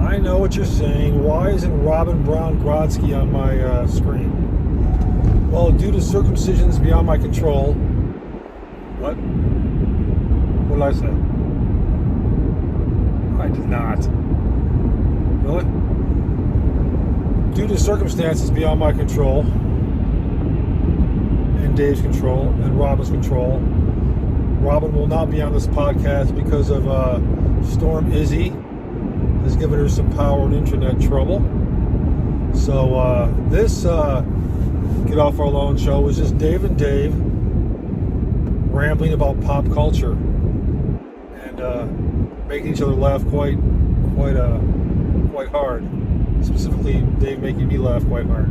I know what you're saying. Why isn't Robin Brown Grodsky on my screen? Well, due to circumcisions beyond my control. What? What did I say? I did not. Really? Due to circumstances beyond my control, and Dave's control, and Robin's control, Robin will not be on this podcast because of Storm Izzy has given her some power and internet trouble. So this Get Off Our Lawn show was just Dave and Dave rambling about pop culture and making each other laugh quite hard. Specifically, Dave making me laugh quite hard.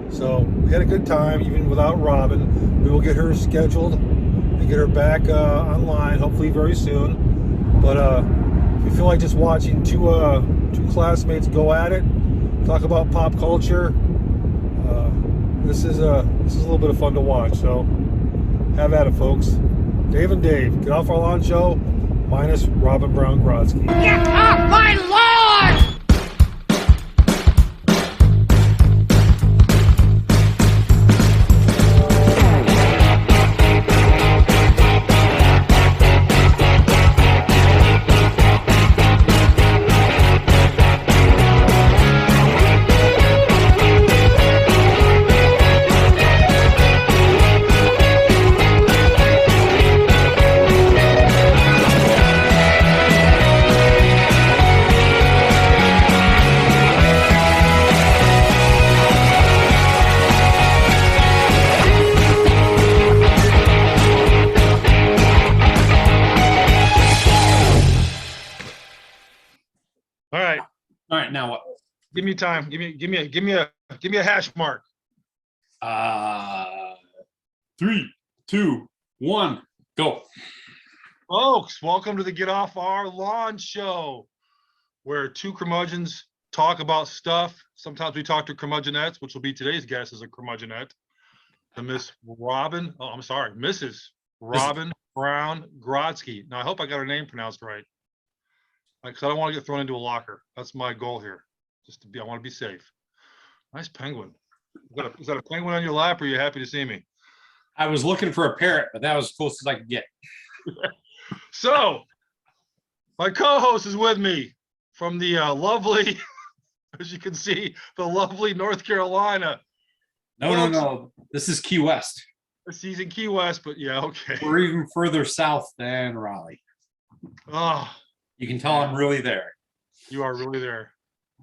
So we had a good time, even without Robin. We will get her scheduled and get her back online, hopefully very soon. But if you feel like just watching two classmates go at it, talk about pop culture, this is a little bit of fun to watch. So have at it, folks. Dave and Dave, Get Off Our Lawn show, minus Robin Brown Grodsky. Get off my lawn! All right, now what? Give me time. Give me a hash mark. 3, 2, 1, go. Folks, welcome to the Get Off Our Lawn show, where two curmudgeons talk about stuff. Sometimes we talk to curmudgeonettes, which will be today's guest is a curmudgeonette. Mrs. Robin Brown Grodsky. Now, I hope I got her name pronounced right. Because I don't want to get thrown into a locker. That's my goal here. I want to be safe. Nice penguin. Is that a penguin on your lap, or are you happy to see me? I was looking for a parrot, but that was as close as I could get. So, my co-host is with me from the lovely, as you can see, the lovely North Carolina. No. This is Key West. He's in Key West, but yeah, okay. We're even further south than Raleigh. Oh. You can tell I'm really there. You are really there.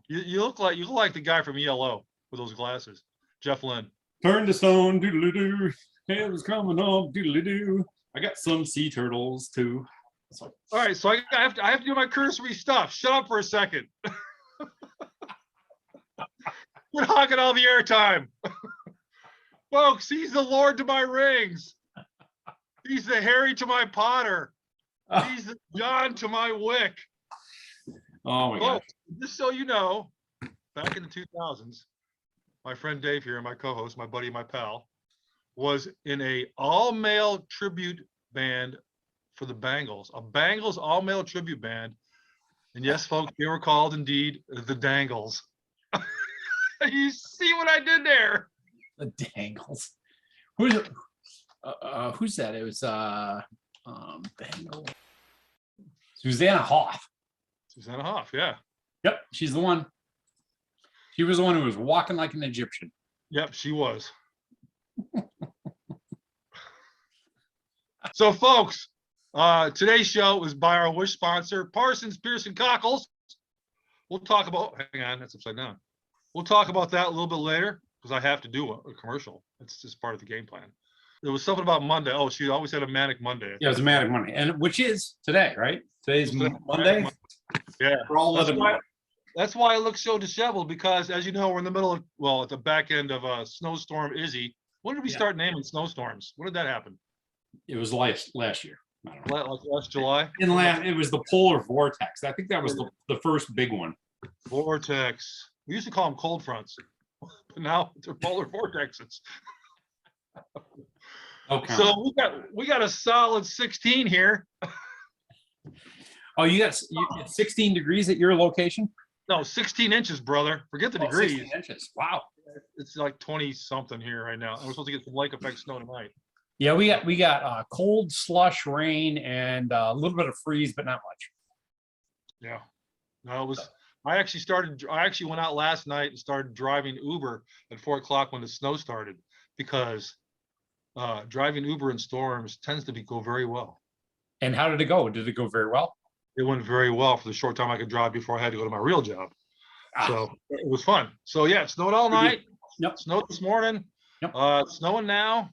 You look like the guy from ELO with those glasses, Jeff Lynne. Turn to stone, doodly-doo. Hell's coming up, doodly-doo. I got some sea turtles too. All right, so I have to do my cursory stuff. Shut up for a second. We're hogging all the airtime. Folks, he's the Lord to my rings. He's the Harry to my Potter. He's the John to my Wick. Oh my God. Just so you know, back in the 2000s, my friend Dave here, my co-host, my buddy, my pal, was in a all-male tribute band for the Bangles, a Bangles all-male tribute band. And yes, folks, they were called indeed the Dangles. You see what I did there? The Dangles. Who's that? It was Bangle. Susanna Hoff. Susanna Hoff, yeah. Yep, she's the one. She was the one who was walking like an Egyptian. Yep, she was. So, folks, today's show is by our wish sponsor, Parsons Pearson Cockles. We'll talk about, hang on, that's upside down. We'll talk about that a little bit later because I have to do a commercial. It's just part of the game plan. There was something about Monday. Oh, she always had a manic Monday. Yeah, it was a manic Monday, and which is today, right? Today's Monday. Yeah, we're all living. That's why it looks so disheveled because, as you know, we're in the middle of, well, at the back end of a snowstorm. Izzy, when did we start naming snowstorms? When did that happen? It was last year. I don't know. Like last July. It was the polar vortex. I think that was the first big one. Vortex. We used to call them cold fronts, but now they're polar vortexes. Okay. So we got a solid 16 here. Oh, you got 16 degrees at your location? No, 16 inches, brother. Forget the degrees. 16 inches. Wow. It's like 20 something here right now. We're supposed to get some lake effect snow tonight. Yeah, we got cold slush rain and a little bit of freeze, but not much. Yeah. No, it was. I actually went out last night and started driving Uber at 4 o'clock when the snow started, because driving Uber in storms tends to go very well. And how did it go? Did it go very well? It went very well for the short time I could drive before I had to go to my real job. So it was fun. So yeah, it snowed all night. Yep. Snowed this morning. Yep. It's snowing now.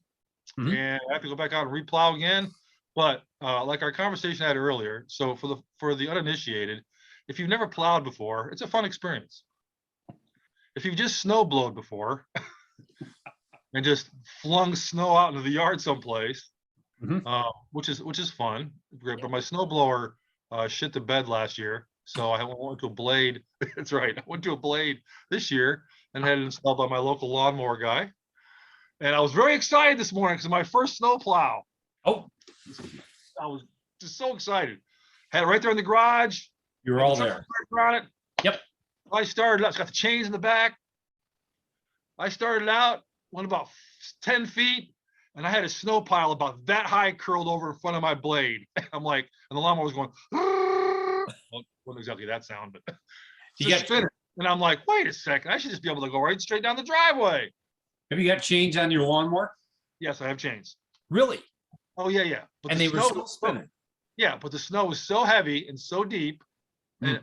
Mhm. And I have to go back out and replow again. But like our conversation I had earlier, so for the uninitiated, if you've never plowed before, it's a fun experience. If you've just snowblowed before and just flung snow out into the yard someplace, which is fun. But my snowblower shit the bed last year, so I went to a blade. That's right, I went to a blade this year and had it installed by my local lawnmower guy. And I was very excited this morning because it's my first snow plow. Oh, I was just so excited. Had it right there in the garage. you were all there. On it. Yep. I started out. It's got the chains in the back. I started out, went about 10 feet, and I had a snow pile about that high curled over in front of my blade. I'm like, and the lawnmower was going, well, wasn't exactly that sound, but just spinning. And I'm like, wait a second, I should just be able to go right straight down the driveway. Have you got chains on your lawnmower? Yes, I have chains. Really? Oh yeah, yeah. But And they were still spinning. Yeah, but the snow was so heavy and so deep, and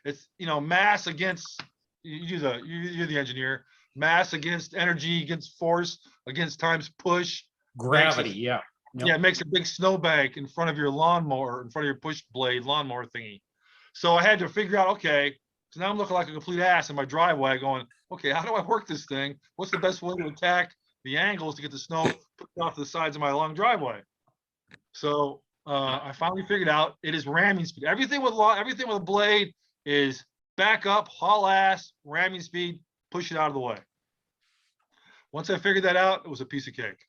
it's mass against you're the engineer. Mass against energy against force against times push. Gravity, yeah. Yep. Yeah, it makes a big snowbank in front of your lawnmower, in front of your push blade lawnmower thingy. So I had to figure out, okay, so now I'm looking like a complete ass in my driveway going, okay, how do I work this thing? What's the best way to attack the angles to get the snow put off the sides of my long driveway? So I finally figured out it is ramming speed. Everything with a blade is back up, haul ass, ramming speed, push it out of the way. Once I figured that out, it was a piece of cake.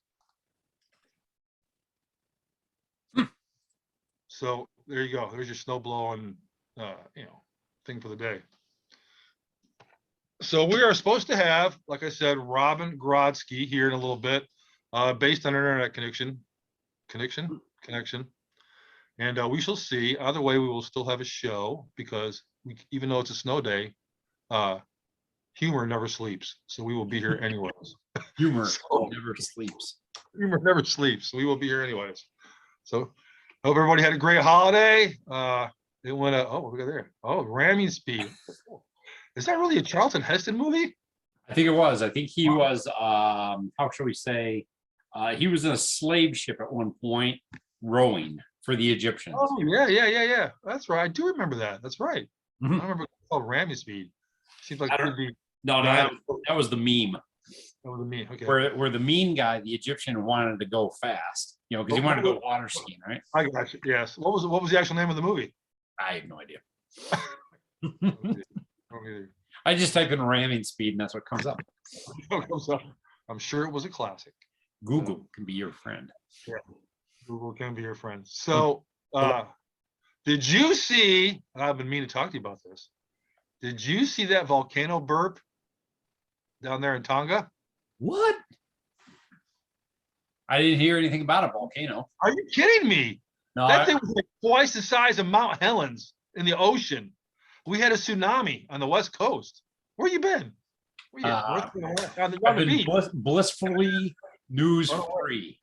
So there you go. There's your snow blowing, thing for the day. So we are supposed to have, like I said, Robin Grodsky here in a little bit, based on internet connection. And we shall see. Either way, we will still have a show because even though it's a snow day, humor never sleeps. So we will be here anyways. Humor never sleeps. Humor never sleeps. So we will be here anyways. So hope everybody had a great holiday. It went what we got there? Oh, ramming speed. Is that really a Charlton Heston movie? I think it was. I think he was, how shall we say, he was in a slave ship at one point rowing for the Egyptians. Oh, yeah. That's right. I do remember that. That's right. Mhm. I remember it's called ramming speed. Seems like it could be. No, that was the meme. That was the meme. Okay. Where the mean guy, the Egyptian, wanted to go fast, because he wanted to go water skiing, right? I got you. Yes. What was the actual name of the movie? I have no idea. I don't either. I just type in ramming speed and that's what comes up. I'm sure it was a classic. Google can be your friend. Yeah. Google can be your friend. So did you see, and I've been meaning to talk to you about this, did you see that volcano burp down there in Tonga? What? I didn't hear anything about a volcano. Are you kidding me? No, That thing was like twice the size of Mount Helens in the ocean. We had a tsunami on the West Coast. Where you been? Where you on the beach. Blissfully news free.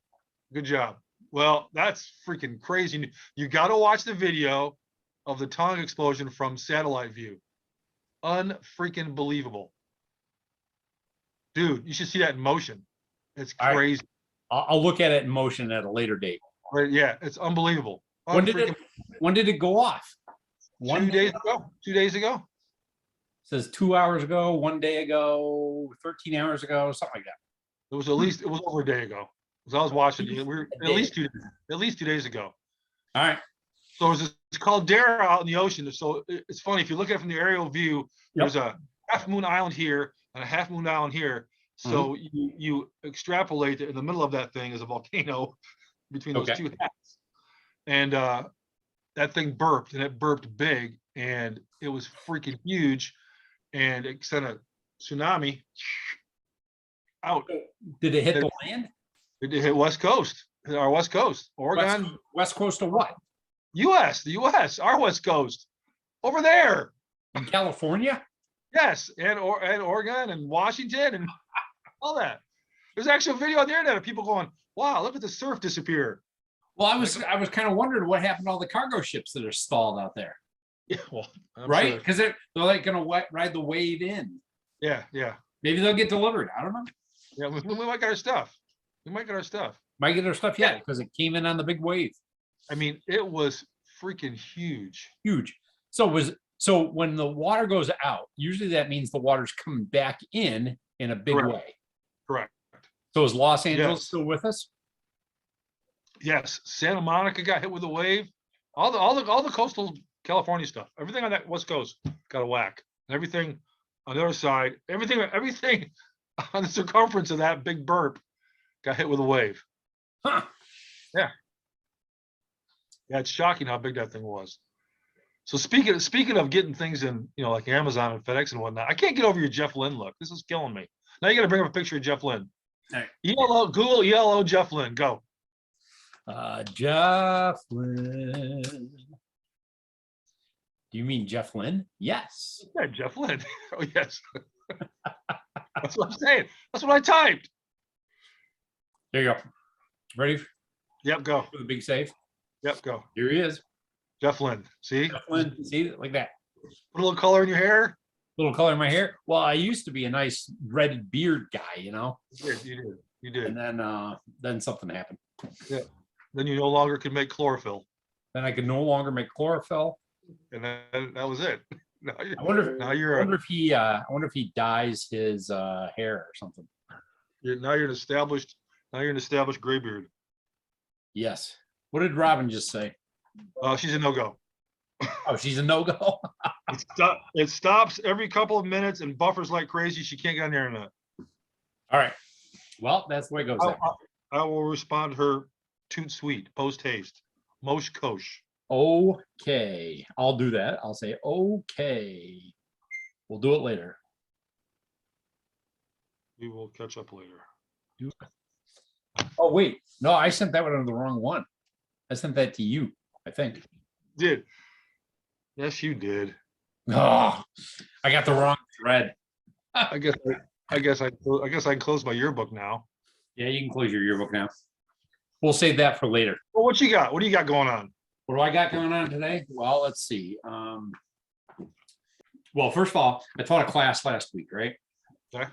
Good job. Well, that's freaking crazy. You got to watch the video of the Tonga explosion from satellite view. Unfreaking believable. Dude, you should see that in motion. It's crazy. I'll look at it in motion at a later date. Right, yeah, it's unbelievable. When did it go off? 2 days ago. 2 days ago. It says 2 hours ago, 1 day ago, 13 hours ago, something like that. It was over a day ago. Because I was watching it. We were at least 2 days ago. All right. So it was this caldera out in the ocean. So it's funny, if you look at it from the aerial view, there's a half moon island here and a half moon island here. So you extrapolate that in the middle of that thing is a volcano between those two halves. And that thing burped, and it burped big, and it was freaking huge, and it sent a tsunami out. Did it hit the land? It hit West Coast, our West Coast, Oregon, West Coast of what? U.S., the U.S., our West Coast, over there. In California? Yes, and Oregon and Washington and all that. There's actually a video on the internet of people going, "Wow, look at the surf disappear." Well, I was kind of wondering what happened to all the cargo ships that are stalled out there. Yeah, well, right? Because they're like going to ride the wave in. Yeah. Maybe they'll get delivered. I don't know. Yeah, we might get our stuff. Might get our stuff, yeah, because it came in on the big wave. I mean, it was freaking huge. So when the water goes out, usually that means the water's coming back in a big way. Correct. So is Los Angeles still with us? Yes, Santa Monica got hit with a wave. All the coastal California stuff, everything on that West Coast got a whack. And everything on the other side, everything on the circumference of that big burp got hit with a wave. Huh. Yeah, it's shocking how big that thing was. So speaking of getting things in, like Amazon and FedEx and whatnot, I can't get over your Jeff Lynne look. This is killing me. Now you got to bring up a picture of Jeff Lynne. All right. Google ELO Jeff Lynne. Go. Jeff Lynne. Do you mean Jeff Lynne? Yes. Yeah, Jeff Lynne. Oh yes. That's what I'm saying. That's what I typed. There you go. Ready? Yep, go. For the big save? Yep, go. Here he is. Jeff Lynne. See? Jeff Lynne. See? Like that. Put a little color in your hair. Little color in my hair. Well, I used to be a nice red beard guy, You did. And then something happened. Yeah. Then you no longer could make chlorophyll. Then I could no longer make chlorophyll. And that was it. I wonder if he dyes his hair or something. Now you're an established graybeard. Yes. What did Robin just say? She's a no-go. Oh, she's a no-go. It stops every couple of minutes and buffers like crazy. She can't get on the internet. All right. Well, that's the way it goes. I will respond to her toot sweet, post haste, mosh kosh. Okay. I'll do that. I'll say, okay. We'll do it later. We will catch up later. Oh, wait. No, I sent that one on the wrong one. I sent that to you, I think. Did. Yes, you did. Oh, I got the wrong thread. I guess I can close my yearbook now. Yeah, you can close your yearbook now. We'll save that for later. Well, what you got? What do you got going on? What do I got going on today? Well, let's see. Well, first of all, I taught a class last week, right? Okay.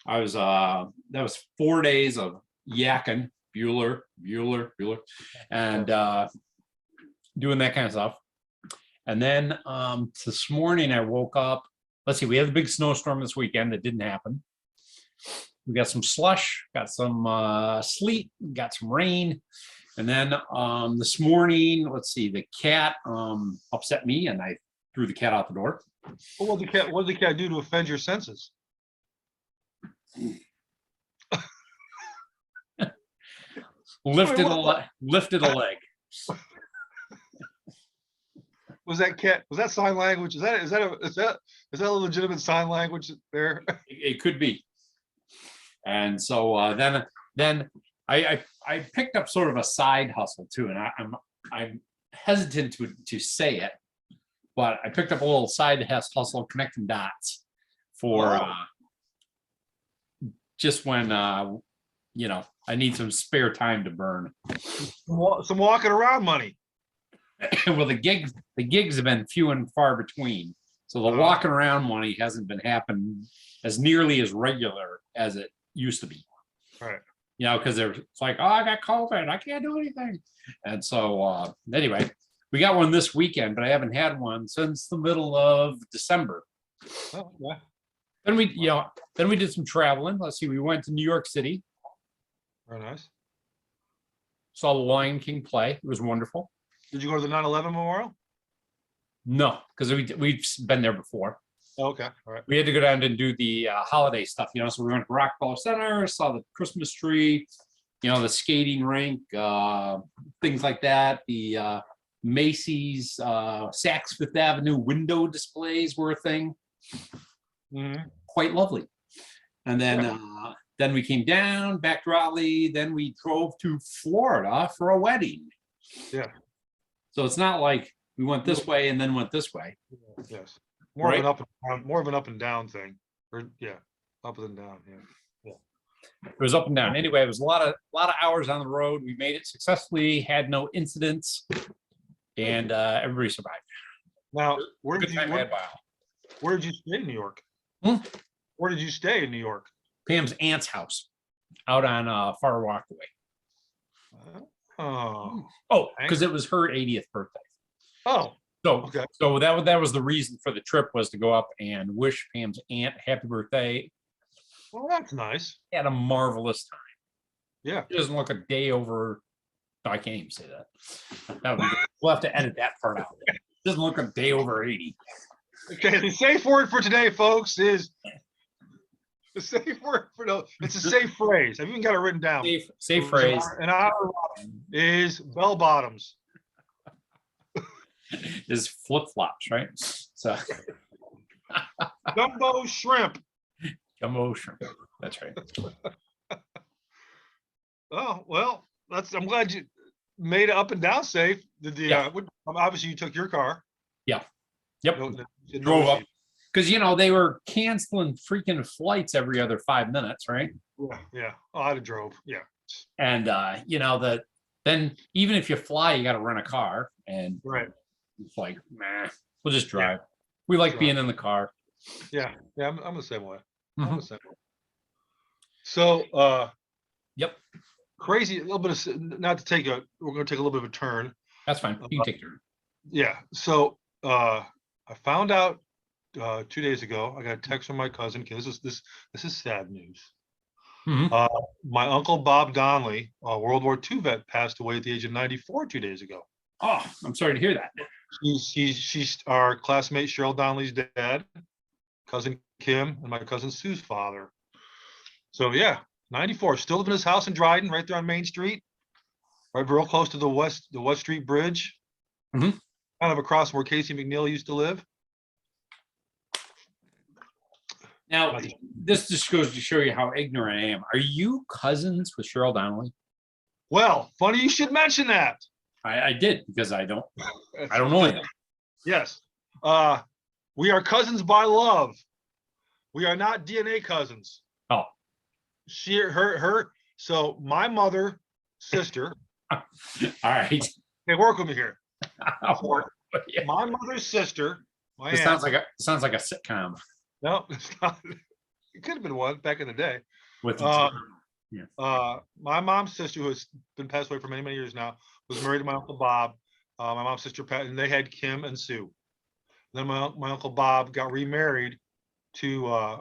I was that was 4 days of yakking, Bueller, and doing that kind of stuff. And then this morning I woke up. Let's see, we had a big snowstorm this weekend that didn't happen. We got some slush, got some sleet, got some rain. And then this morning, let's see, the cat upset me and I threw the cat out the door. What did the cat do to offend your senses? Lifted a leg. Was that sign language? Is that a legitimate sign language there? It could be. And so then I picked up sort of a side hustle too, and I'm hesitant to say it, but I picked up a little side hustle connecting dots for just when I need some spare time to burn. Some walking around money. Well, the gigs have been few and far between, so the walking around money hasn't been happening as nearly as regular as it used to be. Right. Because it's like, oh, I got COVID, I can't do anything. And so anyway, we got one this weekend, but I haven't had one since the middle of December. Oh, yeah. Then we did some traveling. Let's see, we went to New York City. Very nice. Saw the Lion King play. It was wonderful. Did you go to the 9/11 memorial? No, because we've been there before. Oh, okay, all right. We had to go down and do the holiday stuff, so we went to Rockefeller Center, saw the Christmas tree, the skating rink, things like that. The Macy's, Saks Fifth Avenue window displays were a thing. Quite lovely. And then we came down back to Raleigh. Then we drove to Florida for a wedding. Yeah. So it's not like we went this way and then went this way. Yes. More of an up and down thing. Or up and down. Yeah. It was up and down. Anyway, it was a lot of hours on the road. We made it successfully, had no incidents, and everybody survived. Now, where did Good time had by all. where did you stay in New York? Where did you stay in New York? Pam's aunt's house out on Far Rockaway. Because it was her 80th birthday. Okay. So that was the reason for the trip, was to go up and wish Pam's aunt happy birthday. Well, that's nice. Had a marvelous time. Yeah. It doesn't look a day over. I can't even say that. We'll have to edit that part out. It doesn't look a day over 80. Okay, the safe word for today, folks, is the safe word for it's a safe phrase. I've even got it written down. Safe phrase. And our is bell bottoms. Is flip flops, right? So Gumbo shrimp. Gumbo shrimp. That's right. Oh well, I'm glad you made it up and down safe. Obviously you took your car. Yeah. Yep. Drove up because they were canceling freaking flights every other 5 minutes, right? Yeah. Oh, I'd have drove. Yeah. And then even if you fly, you got to rent a car, and right. It's like, nah, we'll just drive. We like being in the car. Yeah. I'm the same way. I'm the same way. So, yep. Crazy. A little bit of we're going to take a little bit of a turn. That's fine. You can take your turn. Yeah. So, I found out 2 days ago. I got a text from my cousin. This is sad news. My uncle Bob Donnelly, World War II vet, passed away at the age of 94 2 days ago. Oh, I'm sorry to hear that. She's our classmate Cheryl Donnelly's dad, cousin Kim, and my cousin Sue's father. So yeah, 94. Still living in his house in Dryden, right there on Main Street, right real close to the West Street Bridge. Kind of across where Casey McNeil used to live. Now, this just goes to show you how ignorant I am. Are you cousins with Cheryl Donnelly? Well, funny you should mention that. I did, because I don't know anything. Yes. We are cousins by love. We are not DNA cousins. Oh. So my mother, sister. All right. Hey, work with me here. Yeah. My mother's sister. It sounds like a sitcom. No, it's not. It could have been one back in the day. With my mom's sister, who has been passed away for many, many years now, was married to my uncle Bob. My mom's sister, Pat, and they had Kim and Sue. Then my uncle Bob got remarried to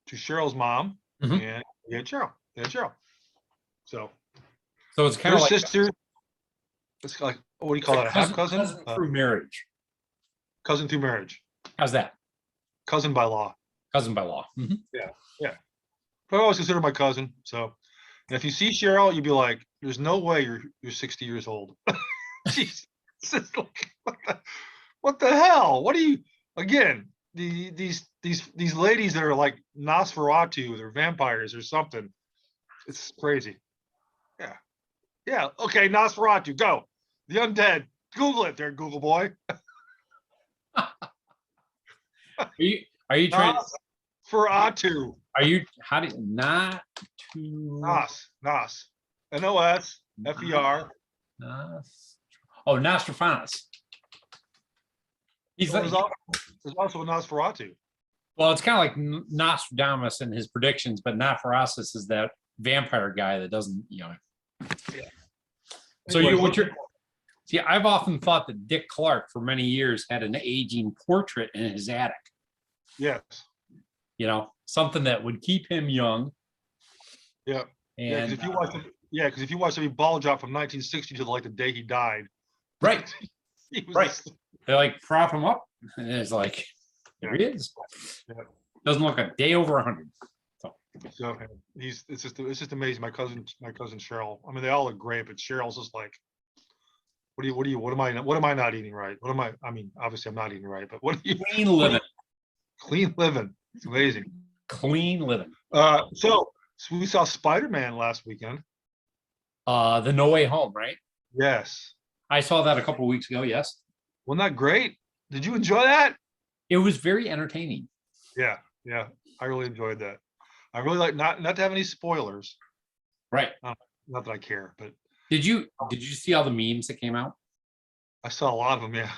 Cheryl's mom, and they had Cheryl. So it's kind of like sister. It's like, what do you call it? A half cousin through marriage. Cousin through marriage. How's that? Cousin by law. Cousin by law. Yeah. But I always consider my cousin. So, and if you see Cheryl, you'd be like, "There's no way you're 60 years old." Jeez, what the hell? What are you? Again, these ladies that are like nosferatu, they're vampires or something. It's crazy. Yeah. Okay, nosferatu, go. The undead. Google it, there, Google boy. Are you trying? Nosferatu. Are you? How do you not to? Nos. N-O-S F-E-R. Oh, Nostradamus. There's also a Nosferatu. Well, it's kind of like Nostradamus and his predictions, but Nosferatu is that vampire guy that doesn't, Yeah. So see, I've often thought that Dick Clark for many years had an aging portrait in his attic. Yes. Something that would keep him young. Yeah. And because if you watch every ball drop from 1960 to the day he died. Right. Right. They prop him up, and it's like, here he is. Yeah. Doesn't look a day over 100. So it's just amazing. My cousin Cheryl. I mean, they all look great, but Cheryl's just like What am I not eating right? I mean, obviously I'm not eating right, but what are you? Clean living. Clean living. It's amazing. Clean living. So we saw Spider-Man last weekend. The No Way Home, right? Yes. I saw that a couple of weeks ago. Yes. Wasn't that great? Did you enjoy that? It was very entertaining. Yeah. I really enjoyed that. I really like not to have any spoilers. Right. Not that I care, but Did you see all the memes that came out? I saw a lot of them. Yeah.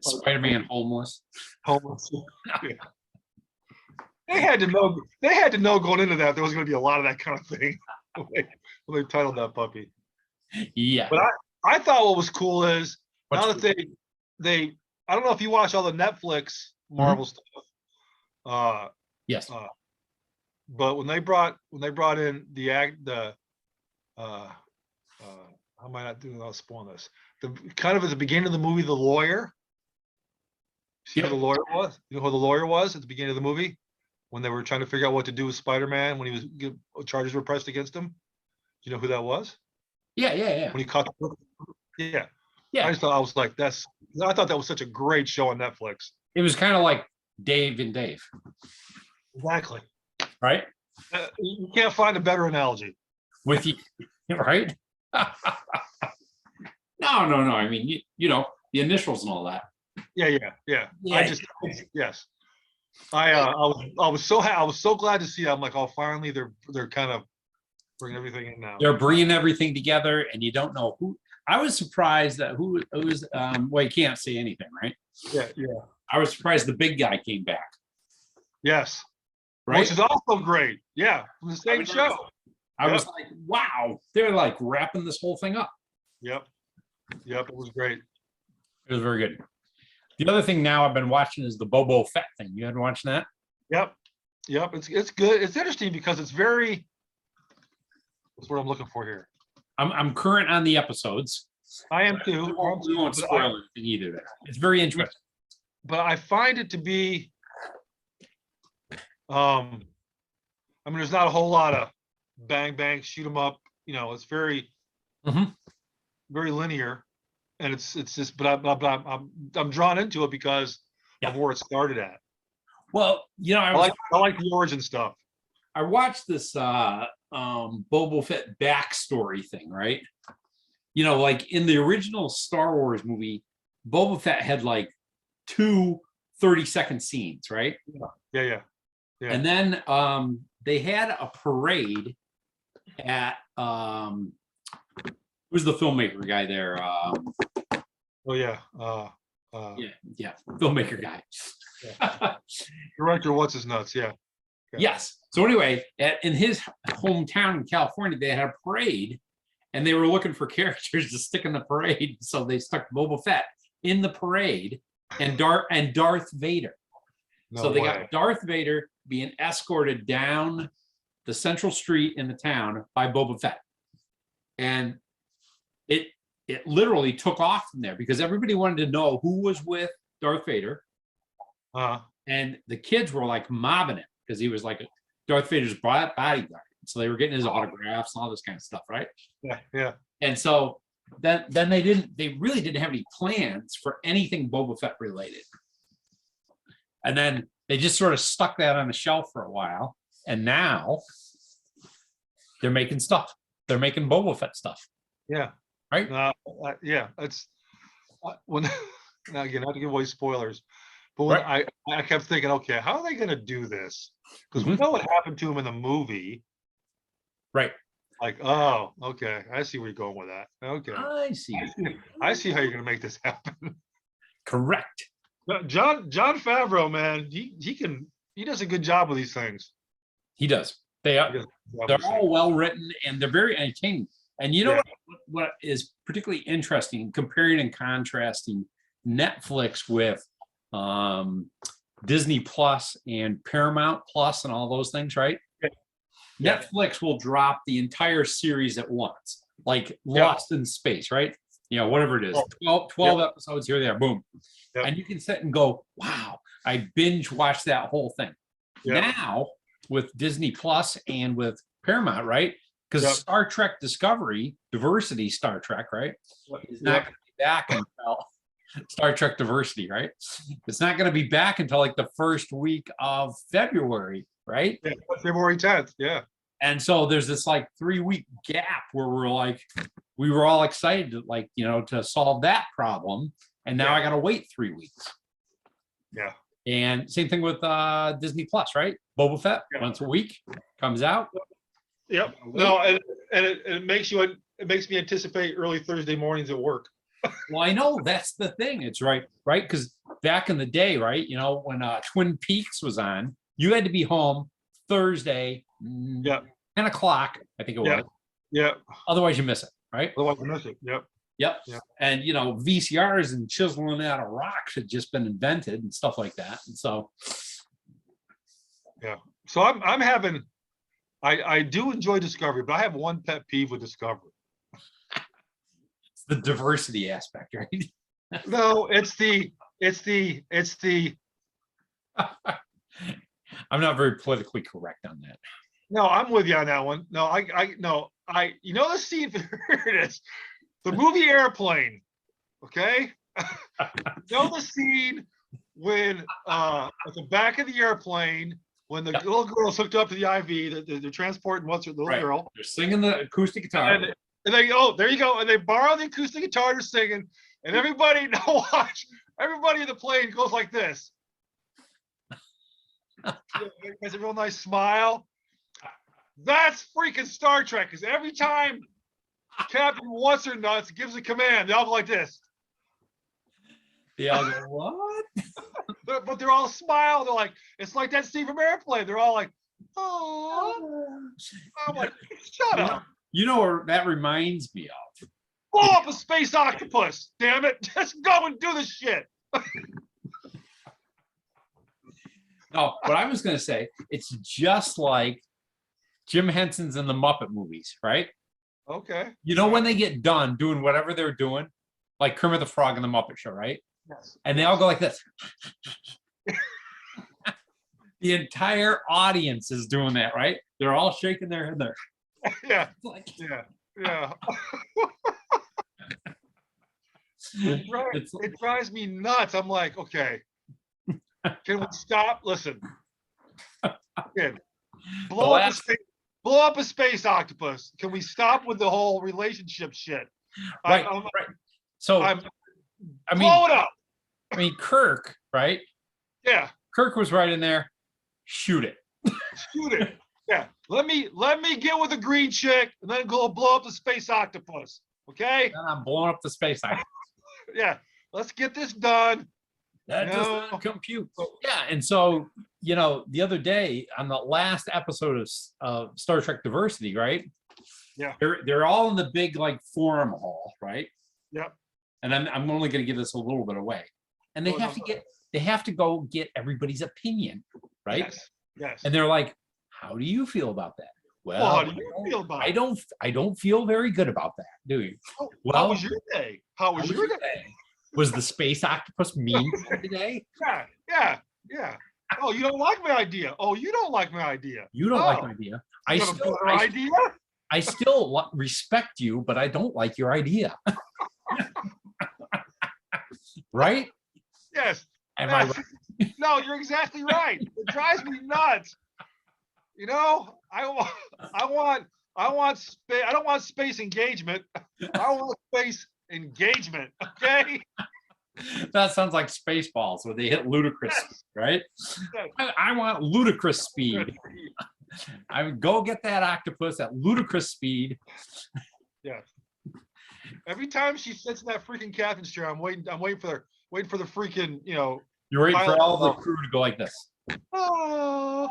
Spider-Man homeless. Homeless. Yeah. They had to know going into that there was going to be a lot of that kind of thing when they titled that puppy. Yeah. But I thought what was cool is now that they I don't know if you watch all the Netflix Marvel stuff. Yes. But when they brought in how am I not doing? I'll spoil this. The kind of at the beginning of the movie, the lawyer. See who the lawyer was? You know who the lawyer was at the beginning of the movie when they were trying to figure out what to do with Spider-Man when charges were pressed against him. Do you know who that was? Yeah. When he caught. Yeah. Yeah. I thought that was such a great show on Netflix. It was kind of like Dave and Dave. Exactly. Right. You can't find a better analogy. With you, right? No. I mean, you know, the initials and all that. Yeah. Yes. I was so glad to see. I'm like, oh, finally they're kind of bringing everything in now. They're bringing everything together, and you don't know who. I was surprised that who it was. Well, you can't say anything, right? Yeah. I was surprised the big guy came back. Yes. Right. Which is also great. Yeah, from the same show. I was like, wow, they're like wrapping this whole thing up. Yep, it was great. It was very good. The other thing now I've been watching is the Boba Fett thing. You been watching that? Yep. It's good. It's interesting because it's very. That's what I'm looking for here. I'm current on the episodes. I am too. We won't spoil anything either. It's very interesting. But I find it to be. I mean, there's not a whole lot of bang, shoot 'em up. You know, it's very, very linear, and it's just. But I'm drawn into it because of where it started at. Well, you know, I like the origin stuff. I watched this Boba Fett backstory thing, right? You know, like in the original Star Wars movie, Boba Fett had like 2 30-second scenes, right? Yeah. And then they had a parade at who's the filmmaker guy there? Filmmaker guy. Yeah. Director, what's his nuts? Yeah. Yes. So anyway, in his hometown in California, they had a parade, and they were looking for characters to stick in the parade. So they stuck Boba Fett in the parade and Darth Vader. So they got Darth Vader being escorted down the central street in the town by Boba Fett. And it literally took off from there because everybody wanted to know who was with Darth Vader. And the kids were like mobbing it because he was like Darth Vader's bodyguard. So they were getting his autographs and all this kind of stuff, right? Yeah. And so then they really didn't have any plans for anything Boba Fett related. And then they just sort of stuck that on the shelf for a while. And now they're making stuff. They're making Boba Fett stuff. Yeah. Right? Yeah. It's when now again, not to give away spoilers, but when I kept thinking, okay, how are they going to do this? Because we know what happened to him in the movie. Right. Like, oh, okay. I see where you're going with that. Okay. I see how you're going to make this happen. Correct. John Favreau, man, he does a good job with these things. He does. They're all well written and they're very entertaining. And you know what is particularly interesting, comparing and contrasting Netflix with Disney Plus and Paramount Plus and all those things, right? Yeah. Netflix will drop the entire series at once, like Lost in Space, right? You know, whatever it is, 12 episodes here, there, boom. And you can sit and go, wow, I binge watched that whole thing. Now with Disney Plus and with Paramount, right? because Star Trek Discovery, Diversity Star Trek, right, is not going to be back until Star Trek Diversity, right? It's not going to be back until like the first week of February, right? Yeah, February 10th. Yeah. And so there's this like 3-week gap where we were all excited to to solve that problem. And now I got to wait 3 weeks. Yeah. And same thing with Disney Plus, right? Boba Fett once a week comes out. Yep. No, and it makes me anticipate early Thursday mornings at work. Well, I know that's the thing. It's right? Because back in the day, right? When Twin Peaks was on, you had to be home Thursday, 10 o'clock, I think it was. Yeah. Otherwise, you miss it, right? Otherwise, you miss it. Yep. Yep. And VCRs and chiseling out of rocks had just been invented and stuff like that. And so so I'm having I do enjoy Discovery, but I have one pet peeve with Discovery. It's the diversity aspect, right? No, it's the I'm not very politically correct on that. No, I'm with you on that one. No, the scene, here it is. The movie Airplane, okay? The scene when at the back of the airplane, when the little girl's hooked up to the IV, they're transporting the little girl. They're singing the acoustic guitar. And they, there you go. And they borrow the acoustic guitar, they're singing, and everybody in the plane goes like this. Has a real nice smile. That's freaking Star Trek, because every time Captain What's Her Nuts gives a command, they all go like this. They all go, what? But they're all smile. They're like, it's like that scene from Airplane. They're all like, oh. I'm like, shut up. You know what that reminds me of? Blow up a space octopus, damn it. Just go and do the shit. No, what I was going to say, it's just like Jim Henson's in the Muppet movies, right? Okay. When they get done doing whatever they're doing, like Kermit the Frog in the Muppet Show, right? Yes. And they all go like this. The entire audience is doing that, right? They're all shaking their head there. Yeah. Like, yeah. It drives me nuts. I'm like, okay, can we stop? Listen, blow up a space octopus. Can we stop with the whole relationship shit? Right. So blow it up. I mean, Kirk, right? Yeah. Kirk was right in there. Shoot it. Shoot it. Yeah. Let me get with a green chick and then go blow up the space octopus. Okay. And I'm blowing up the space octopus. Yeah. Let's get this done. That doesn't compute. Yeah. And so, the other day on the last episode of Star Trek Diversity, right? Yeah. They're all in the big like forum hall, right? Yep. And I'm only going to give this a little bit away. And they have to go get everybody's opinion, right? Yes. And they're like, how do you feel about that? Well, how do you feel about it? I don't feel very good about that, do you? How was your day? How was your day? Was the space octopus mean today? Yeah. Oh, you don't like my idea. You don't like my idea. You don't like my idea. I still respect you, but I don't like your idea. Right? Yes. Am I right? No, you're exactly right. It drives me nuts. I want space. I don't want space engagement. I want space engagement. Okay. That sounds like Spaceballs where they hit ludicrous, right? Yes. I want ludicrous speed. I would go get that octopus at ludicrous speed. Yeah. Every time she sits in that freaking captain's chair, I'm waiting for the freaking, You're waiting for all the crew to go like this. Oh.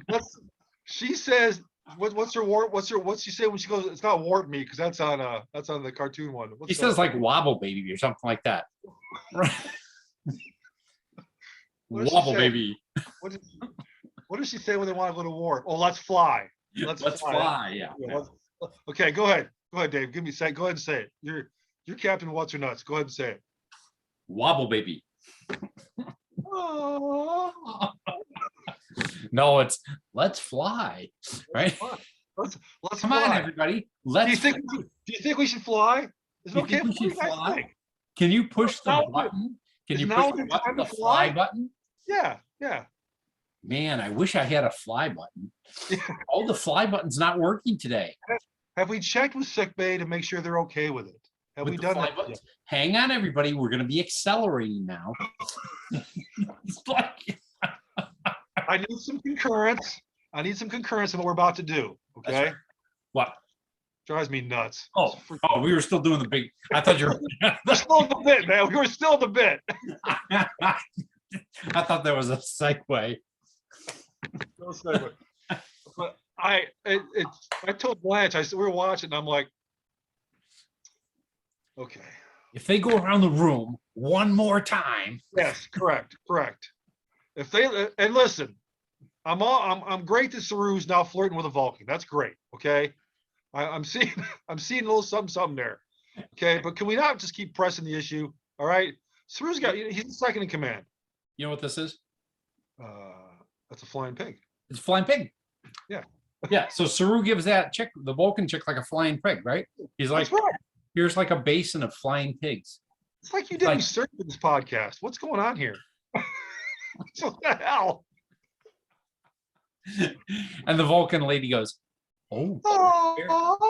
That's she says, what's she say when she goes, it's not warp me, because that's on the cartoon one. She says like Wobble Baby or something like that. Wobble Baby. What does she say when they want to go to war? Oh, let's fly. Let's fly. Yeah. Okay, go ahead, Dave. Go ahead and say it. You're Captain What's Her Nuts. Go ahead and say it. Wobble Baby. No, it's let's fly, right? Let's Come fly. on, everybody. Do you think we should fly? Is it okay? We should What do you guys fly? think? Can you push the Now- button? Can is you now push the the button, time the to fly fly? button? Yeah. Man, I wish I had a fly button. Oh, the fly button's not working today. Have we checked with sick bay to make sure they're okay with it? Have With we the done fly that? buttons. Hang on, everybody. We're going to be accelerating now. It's like- I need some concurrence. in what we're about to do. That's Okay. right. What? Drives me nuts. Oh, we were still doing the big. I thought you were. We're still in the bit, man. We were still in the bit. I thought there was a segue. No segue. But I told Blanche, I said we were watching, and I'm like, okay. If they go around the room one more time. Yes, correct. If they and listen, I'm great that Saru's now flirting with a Vulcan. That's great. Okay. I'm seeing a little something there. Okay, but can we not just keep pressing the issue? All right. Saru's he's the second in command. You know what this is? That's a flying pig. It's a flying pig. Yeah. Yeah. So Saru gives that chick, the Vulcan chick, like a flying pig, right? He's like, That's right. here's like a basin of flying pigs. It's like you did research for this podcast. What's going on here? What the hell? And the Vulcan lady goes, oh,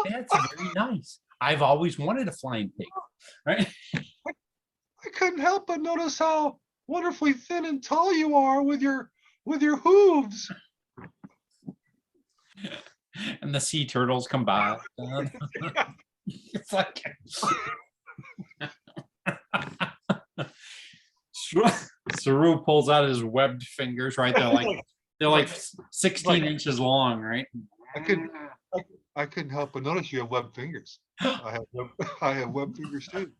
that's very nice. I've always wanted a flying pig, right? I couldn't help but notice how wonderfully thin and tall you are with your hooves. And the sea turtles come by. It's like Saru pulls out his webbed fingers, right? They're like 16 inches long, right? I couldn't help but notice you have webbed fingers. I have webbed fingers too.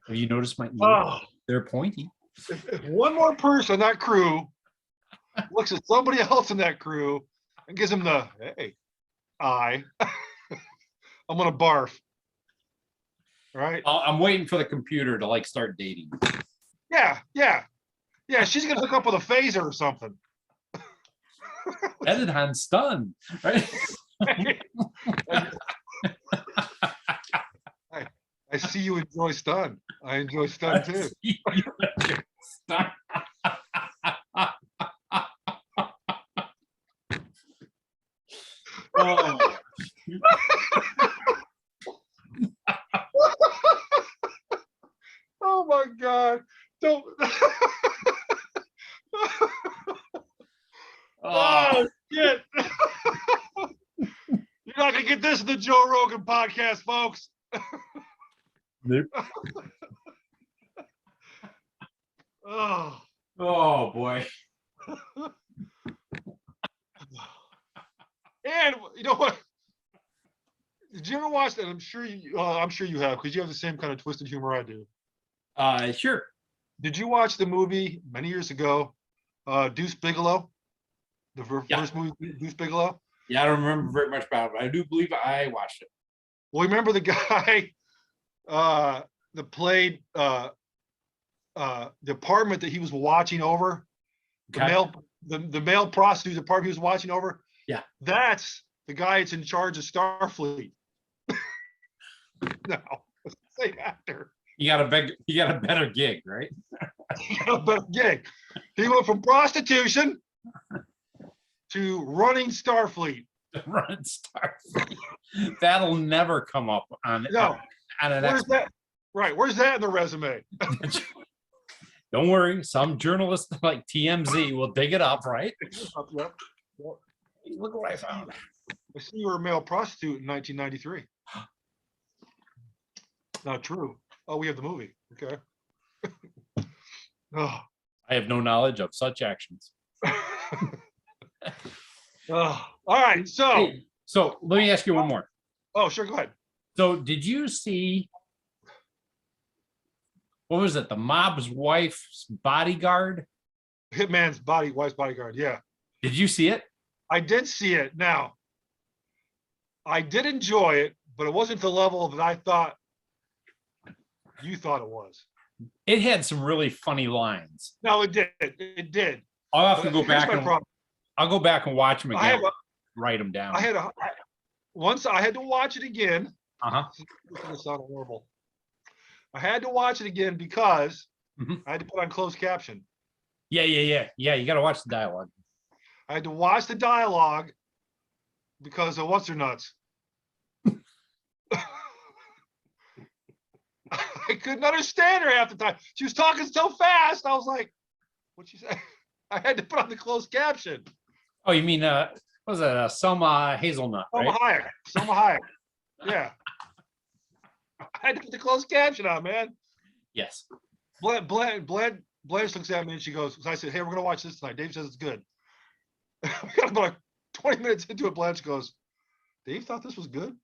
Have you noticed my ears? Oh. They're pointy. If one more person on that crew looks at somebody else in that crew and gives them the hey, I'm gonna barf. Right? I'm waiting for the computer to like start dating. Yeah. She's gonna hook up with a phaser or something. Edit on stun, right? I see you enjoy stun. I enjoy stun too. Stun. Oh. Oh my God. Don't. Oh, shit. You're not going to get this in the Joe Rogan podcast, folks. Nope. Oh Boy. And you know what? Did you ever watch that? I'm sure you have, because you have the same kind of twisted humor I do. Sure. Did you watch the movie many years ago, Deuce Bigalow? The first movie, Deuce Bigalow? Yeah, I don't remember very much about it, but I do believe I watched it. Well, remember the guy that played the apartment that he was watching over? Okay. The male prostitute apartment he was watching over? Yeah. That's the guy that's in charge of Starfleet. No, same actor. You got a better gig, right? He got a better gig. He went from prostitution to running Starfleet. Run Starfleet. That'll never come up on No. on an Where's that? Right. Where's that in the resume? Don't worry, some journalist like TMZ will dig it up, right? Yep. Look what I found. I see you were a male prostitute in 1993. Not true. Oh, we have the movie. Okay. Oh. I have no knowledge of such actions. Oh. All right. So. Hey, so let me ask you one more. Oh, sure. Go ahead. So did you see, what was it? The mob's wife's bodyguard? Hitman's wife's bodyguard. Yeah. Did you see it? I did see it. Now, I did enjoy it, but it wasn't the level that I thought you thought it was. It had some really funny lines. No, it did. It did. I'll have to go Here's back my and problem. I'll go back and watch them I again. have Write them down. once I had to watch it again. Uh-huh. This is gonna sound horrible. I had to watch it again because Mhm. I had to put on closed caption. Yeah. You got to watch the dialogue. I had to watch the dialogue because of what's her nuts. I couldn't understand her half the time. She was talking so fast. I was like, what'd she say? I had to put on the closed caption. Oh, you mean what was that? Selma Hazelnut, Selma right? Hayek. Selma Hayek. Yeah. I had to put the closed caption on, man. Yes. Blanche looks at me and she goes, I said, hey, we're going to watch this tonight. Dave says it's good. We got about 20 minutes into it. Blanche goes, Dave thought this was good?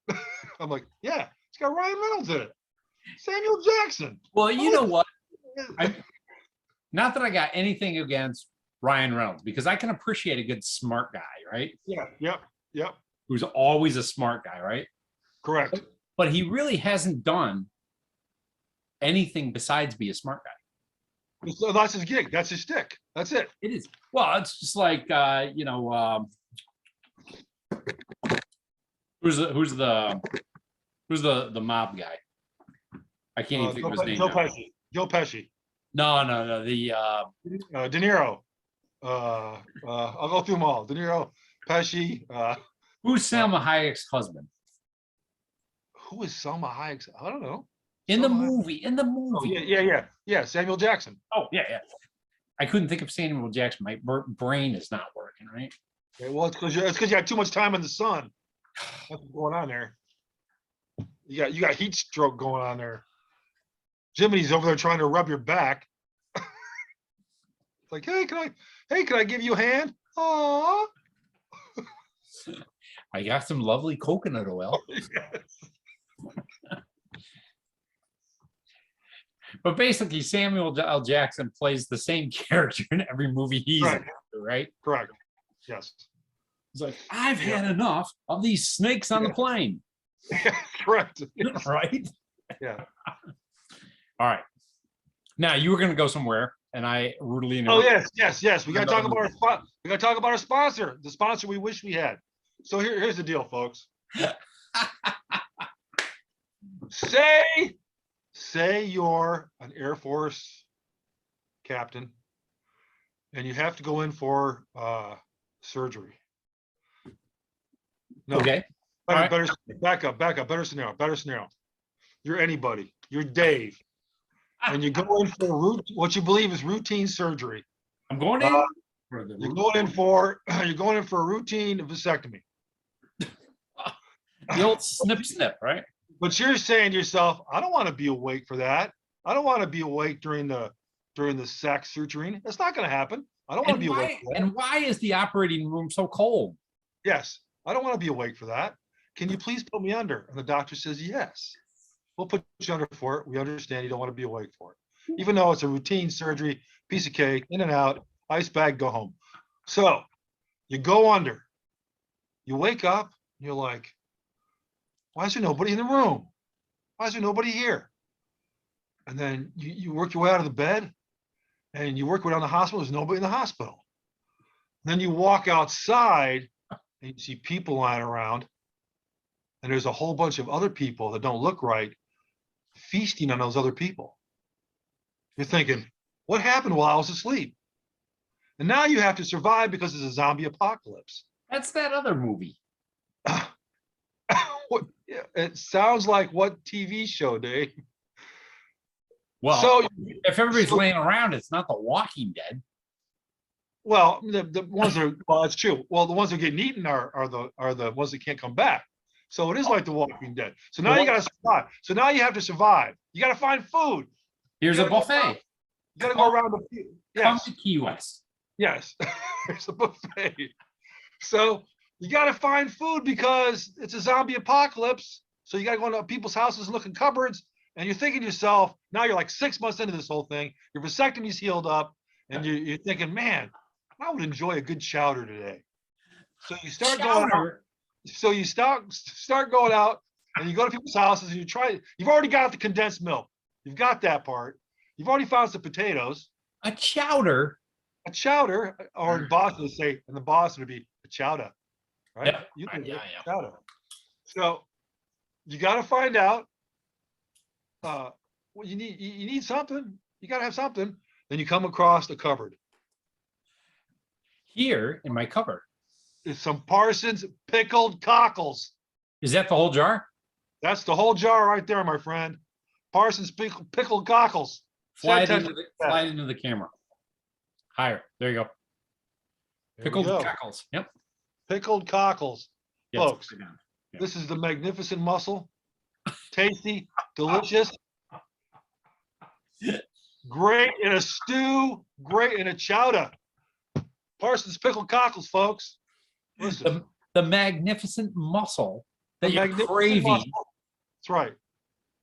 I'm like, yeah, it's got Ryan Reynolds in it. Samuel Jackson. Well, you know what? Not that I got anything against Ryan Reynolds, because I can appreciate a good smart guy, right? Yeah, yep. Who's always a smart guy, right? Correct. But he really hasn't done anything besides be a smart guy. So that's his gig. That's his shtick. That's it. It is. Well, it's just like who's the mob guy? I can't even think of his name. Joe Pesci. No. The De Niro. I'll go through them all. De Niro, Pesci. who's Salma Hayek's husband? Who is Selma Hayek? I don't know. In the Salma movie. Oh, yeah. Samuel Jackson. Oh, yeah. I couldn't think of Samuel Jackson. My brain is not working, right? Yeah, well, it's because you had too much time in the sun. That's what's going on there. You got heat stroke going on there. Jiminy's over there trying to rub your back. It's like, hey, can I give you a hand? Aww. I got some lovely coconut oil. Yes. But basically, Samuel L. Jackson plays the same character in every movie he's in, right? Correct. Yes. He's like, I've had enough of these snakes on the plane. Yeah, correct. Yes. Right? Yeah. All right. Now you were going to go somewhere, and I rudely Oh interrupted. yes. We got to talk about our spot. We got to talk about our sponsor, the sponsor we wish we had. So here's the deal, folks. Say you're an Air Force captain, and you have to go in for surgery. No. Okay. Better back up. Better scenario. You're anybody. You're Dave, and you go in for what you believe is routine surgery. I'm going in. You're going in for a routine vasectomy. The old snip, right? But you're saying to yourself, I don't want to be awake for that. I don't want to be awake during the sex surgery. That's not going to happen. I don't want to be awake for that. And why is the operating room so cold? Yes, I don't want to be awake for that. Can you please put me under? And the doctor says, yes. We'll put you under for it. We understand you don't want to be awake for it. Even though it's a routine surgery, piece of cake, in and out, ice bag, go home. So you go under. You wake up, you're like, why is there nobody in the room? Why is there nobody here? And then you work your way out of the bed and you work your way down the hospital. There's nobody in the hospital. Then you walk outside and you see people lying around. And there's a whole bunch of other people that don't look right feasting on those other people. You're thinking, what happened while I was asleep? And now you have to survive because it's a zombie apocalypse. That's that other movie. It sounds like what TV show, Dave? Well, so if everybody's laying around, it's not The Walking Dead. Well, the ones that are, well, it's true. Well, the ones that get eaten are the ones that can't come back. So it is like The Walking Dead. So now you got to survive. So now you have to survive. You got to find food. Here's a buffet. You got to go around the. Come to Key West. Yes, there's a buffet. So you got to find food because it's a zombie apocalypse. So you got to go into people's houses and look in cupboards. And you're thinking to yourself, now you're like 6 months into this whole thing. Your vasectomy's healed up. And you're thinking, man, I would enjoy a good chowder today. So you start going out. So you start going out and you go to people's houses and you've already got the condensed milk. You've got that part. You've already found some potatoes. A chowder? a chowder, or in Boston they say, and the Boston would be a chowder, right? Yeah. You can Yeah, a chowder. So you got to find out. Well, you need something. You got to have something. Then you come across the cupboard. Here in my cupboard. It's some Parsons pickled cockles. Is that the whole jar? That's the whole jar right there, my friend. Parsons pickled cockles. Fly it into the camera. Higher. There you go. Pickled cockles. Yep. Pickled cockles. Yes. Folks, this is the magnificent mussel. Tasty, delicious. Great in a stew. Great in a chowder. Parsons pickled cockles, folks. Listen. The magnificent mussel that you're craving. That's right.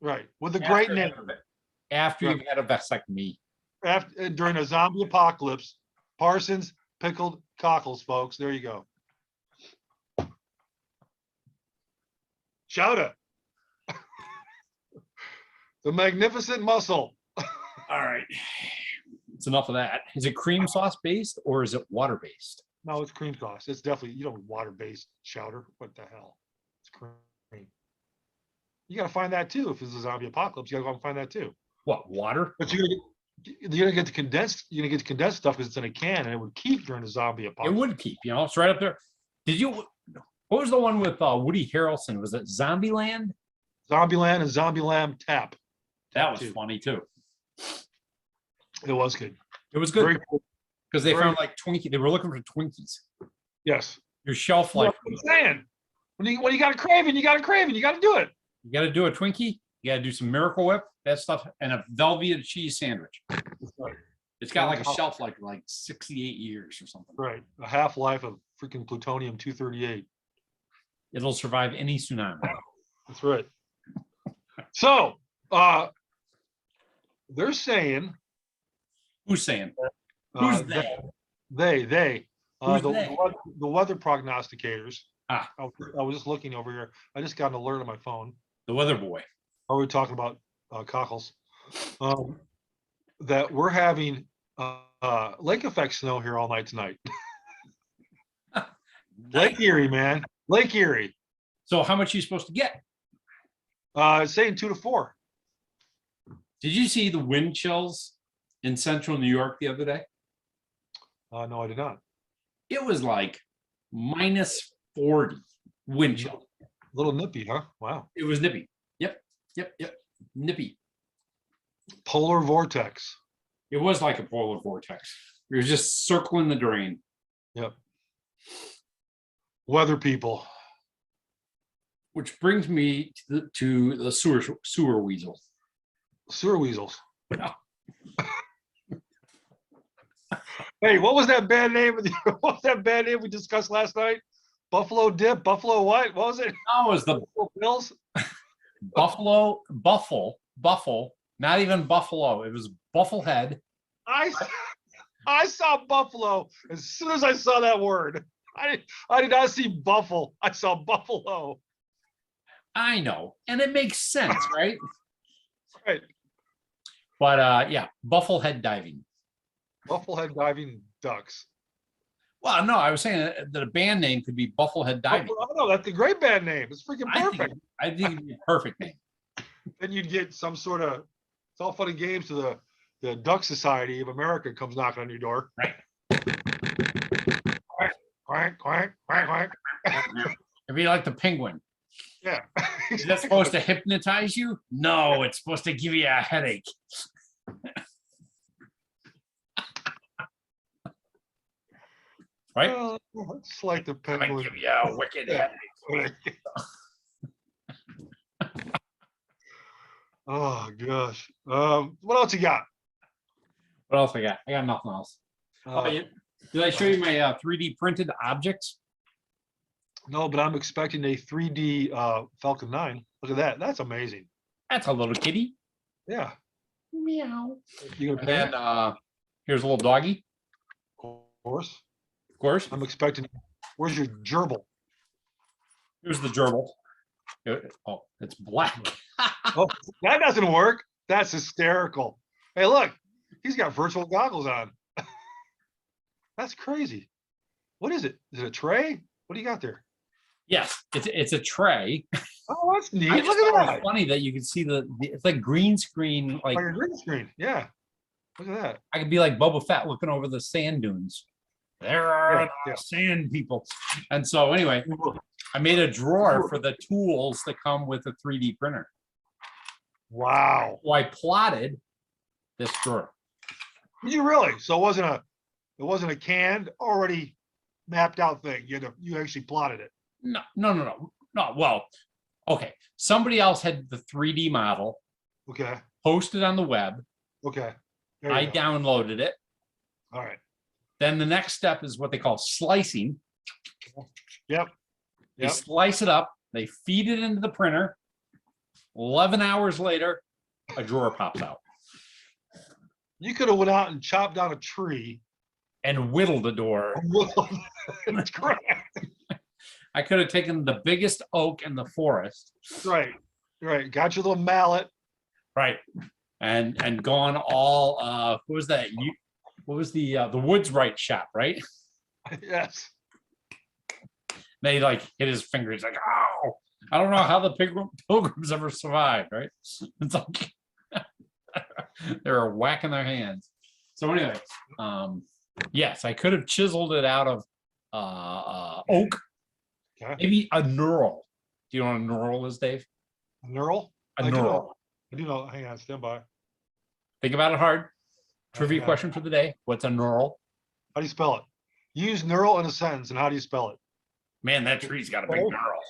Right. With a great name. After you've had a vasectomy. During a zombie apocalypse, Parsons pickled cockles, folks. There you go. Chowder. The magnificent mussel. All right. It's enough of that. Is it cream sauce based or is it water based? No, it's cream sauce. It's definitely, you don't water based chowder. What the hell? It's cream. You got to find that too. If it's a zombie apocalypse, you got to go and find that too. What, water? But you're gonna get the condensed. You're gonna get the condensed stuff because it's in a can and it would keep during the zombie apocalypse. It would keep. It's right up there. What was the one with Woody Harrelson? Was it Zombieland? Zombieland and Zombieland Tap. That was funny too. It was good. It was good Cool. because they found like Twinkie. They were looking for Twinkies. Yes. Your shelf life. What I'm saying. When you got a craving, you got to do it. You got to do a Twinkie. You got to do some Miracle Whip, that stuff, and a Velveeta cheese sandwich. It's got like a shelf life like 68 years or something. Right. A half-life of freaking plutonium-238. It'll survive any tsunami. That's right. So, they're saying. Who's saying? Who's they? They. Who's the weather prognosticators. I was just looking over here. I just got an alert on my phone. The weather boy. Are we talking about cockles? That we're having lake effect snow here all night tonight. Lake Erie, man. Lake Erie. So how much are you supposed to get? It's saying 2 to 4. Did you see the wind chills in central New York the other day? No, I did not. It was like -40 wind chill. A little nippy, huh? Wow. It was nippy. Yep. Nippy. Polar vortex. It was like a polar vortex. It was just circling the drain. Yep. Weather people. Which brings me to the sewer weasel. Sewer weasels. Yeah. Hey, what was that band name? What was that band name we discussed last night? Buffalo Dip? Buffalo what? What was it? No, it was the Buffalo Bills? Buffalo, not even Buffalo. It was Bufflehead. I saw Buffalo as soon as I saw that word. I did not see Buffalo. I saw Buffalo. I know, and it makes sense, right? Right. But yeah, Bufflehead diving. Bufflehead diving ducks. Well, no, I was saying that a band name could be Bufflehead diving. Oh, no, that's a great band name. It's freaking perfect. I think it'd be a perfect name. Then you'd get some sort of, it's all fun and games to the Duck Society of America comes knocking on your door. Right. Quack, quack, quack, quack. It'd be like the penguin. Yeah. Is that supposed to hypnotize you? No, it's supposed to give you a headache. Right? Well, it's like the I penguin. give you a wicked headache. Oh gosh. What else you got? What else I got? I got nothing else. Did I show you my 3D printed objects? No, but I'm expecting a 3D Falcon 9. Look at that. That's amazing. That's a little kitty. Yeah. Meow. You gonna And pay? then here's a little doggy. Of course. Of course. I'm expecting. Where's your gerbil? Here's the gerbil. Oh, it's black. Oh, that doesn't work. That's hysterical. Hey, look, he's got virtual goggles on. That's crazy. What is it? Is it a tray? What do you got there? Yes, it's a tray. Oh, that's neat. I Look just at thought it that. was funny that you could see it's like green screen. Like Like a green screen. Yeah. Look at that. I could be like Boba Fett looking over the sand dunes. There are the sand people. And so anyway, I made a drawer for the tools that come with a 3D printer. Wow. So I plotted this drawer. Did you really? So it wasn't a canned, already mapped out thing. You actually plotted it. No. Well, okay. Somebody else had the 3D model. Okay. Posted on the web. Okay. I downloaded it. All right. Then the next step is what they call slicing. Yep. They slice it up. They feed it into the printer. 11 hours later, a drawer pops out. You could have went out and chopped down a tree and whittled the door. That's correct. I could have taken the biggest oak in the forest. Right. Got your little mallet. Right. And gone all what was that? What was the Woods Right shop, right? Yes. They like hit his fingers like, oh, I don't know how the pilgrims ever survived, right? It's like they were whacking their hands. So anyway, yes, I could have chiseled it out of oak. Okay. Maybe a knurl. Do you know what a knurl is, Dave? A knurl? A knurl. I do know. Hang on, stand by. Think about it hard. Trivia question for the day. What's a knurl? How do you spell it? Use knurl in a sentence, and how do you spell it? Man, that tree's got a big knurl.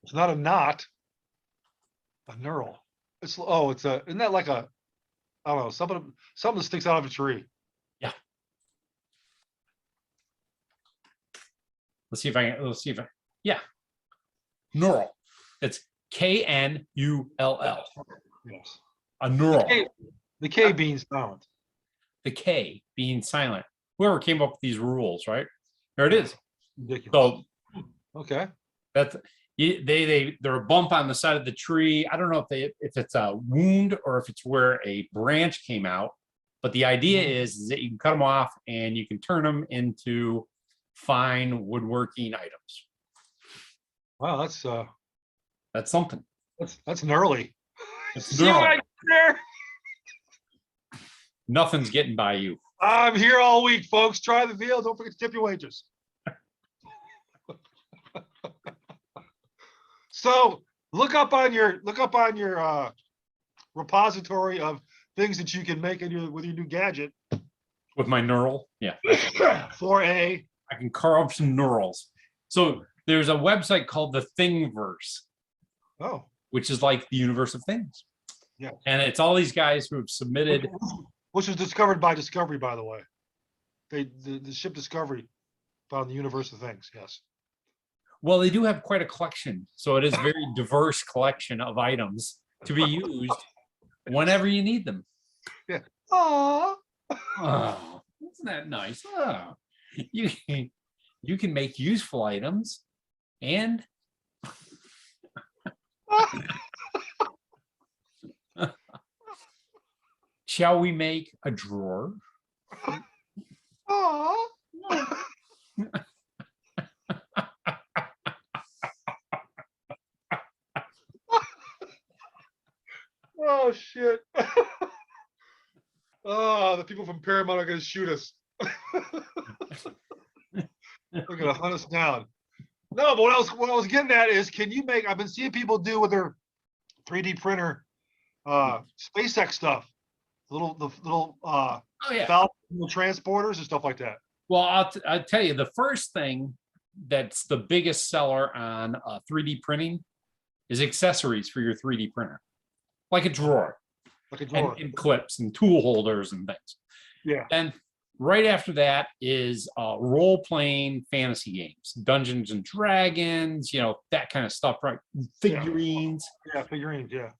It's not a knot. A knurl. Isn't that like a, I don't know, something that sticks out of a tree. Yeah. Let's see if I. Yeah. Knurl. It's K-N-U-L-L. Yes. A knurl. The K being silent. The K being silent. Whoever came up with these rules, right? There it is. Ridiculous. So okay. That's they're a bump on the side of the tree. I don't know if it's a wound or if it's where a branch came out. But the idea is that you can cut them off and you can turn them into fine woodworking items. Wow, that's something. That's gnarly. It's gnarly. There. Nothing's getting by you. I'm here all week, folks. Try the meal. Don't forget to tip your waiters. So look up on your repository of things that you can make with your new gadget. With my knurl, yeah. 4A. I can carve up some knurls. So there's a website called the Thingiverse. Oh. Which is like the universe of things. Yeah. And it's all these guys who have submitted. Which was discovered by Discovery, by the way. The ship Discovery found the universe of things. Yes. Well, they do have quite a collection. So it is a very diverse collection of items to be used whenever you need them. Yeah. Aww. Oh, isn't that nice? Oh, you can make useful items and shall we make a drawer? Aww. Oh shit. Oh, the people from Paramount are gonna shoot us. They're gonna hunt us down. No, but what I was getting at is, I've been seeing people do with their 3D printer SpaceX stuff. The little Falcon transporters and stuff like that. Well, I'll tell you, the first thing that's the biggest seller on 3D printing is accessories for your 3D printer, like a drawer, and clips and tool holders and things. Yeah. And right after that is role-playing fantasy games, Dungeons and Dragons, that kind of stuff, right? Figurines. Yeah, figurines, yeah.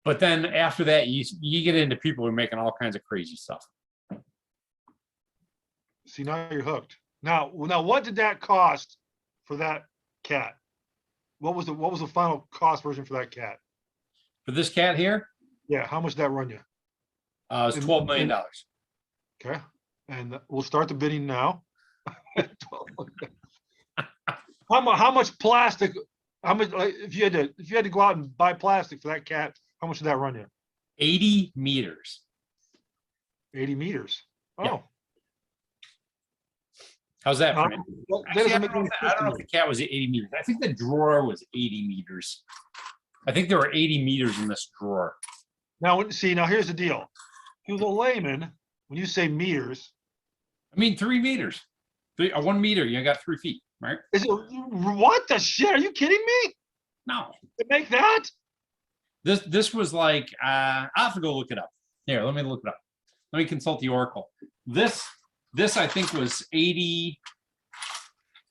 But then after that, you get into people who are making all kinds of crazy stuff. See, now you're hooked. Now, what did that cost for that cat? What was the final cost version for that cat? For this cat here? Yeah, how much did that run you? It's $12 million. Okay, and we'll start the bidding now. How much plastic? How much? Like, if you had to go out and buy plastic for that cat, how much did that run you? 80 meters. 80 meters. Oh. Yeah. How's that for you? Actually, I don't know if the cat was 80 meters. I think the drawer was 80 meters. I think there were 80 meters in this drawer. Now, now here's the deal. To the layman, when you say meters, I mean 3 meters. 1 meter, you got 3 feet, right? Is it what the shit? Are you kidding me? No. To make that? This was like I'll have to go look it up. Here, let me look it up. Let me consult the Oracle. This I think was 80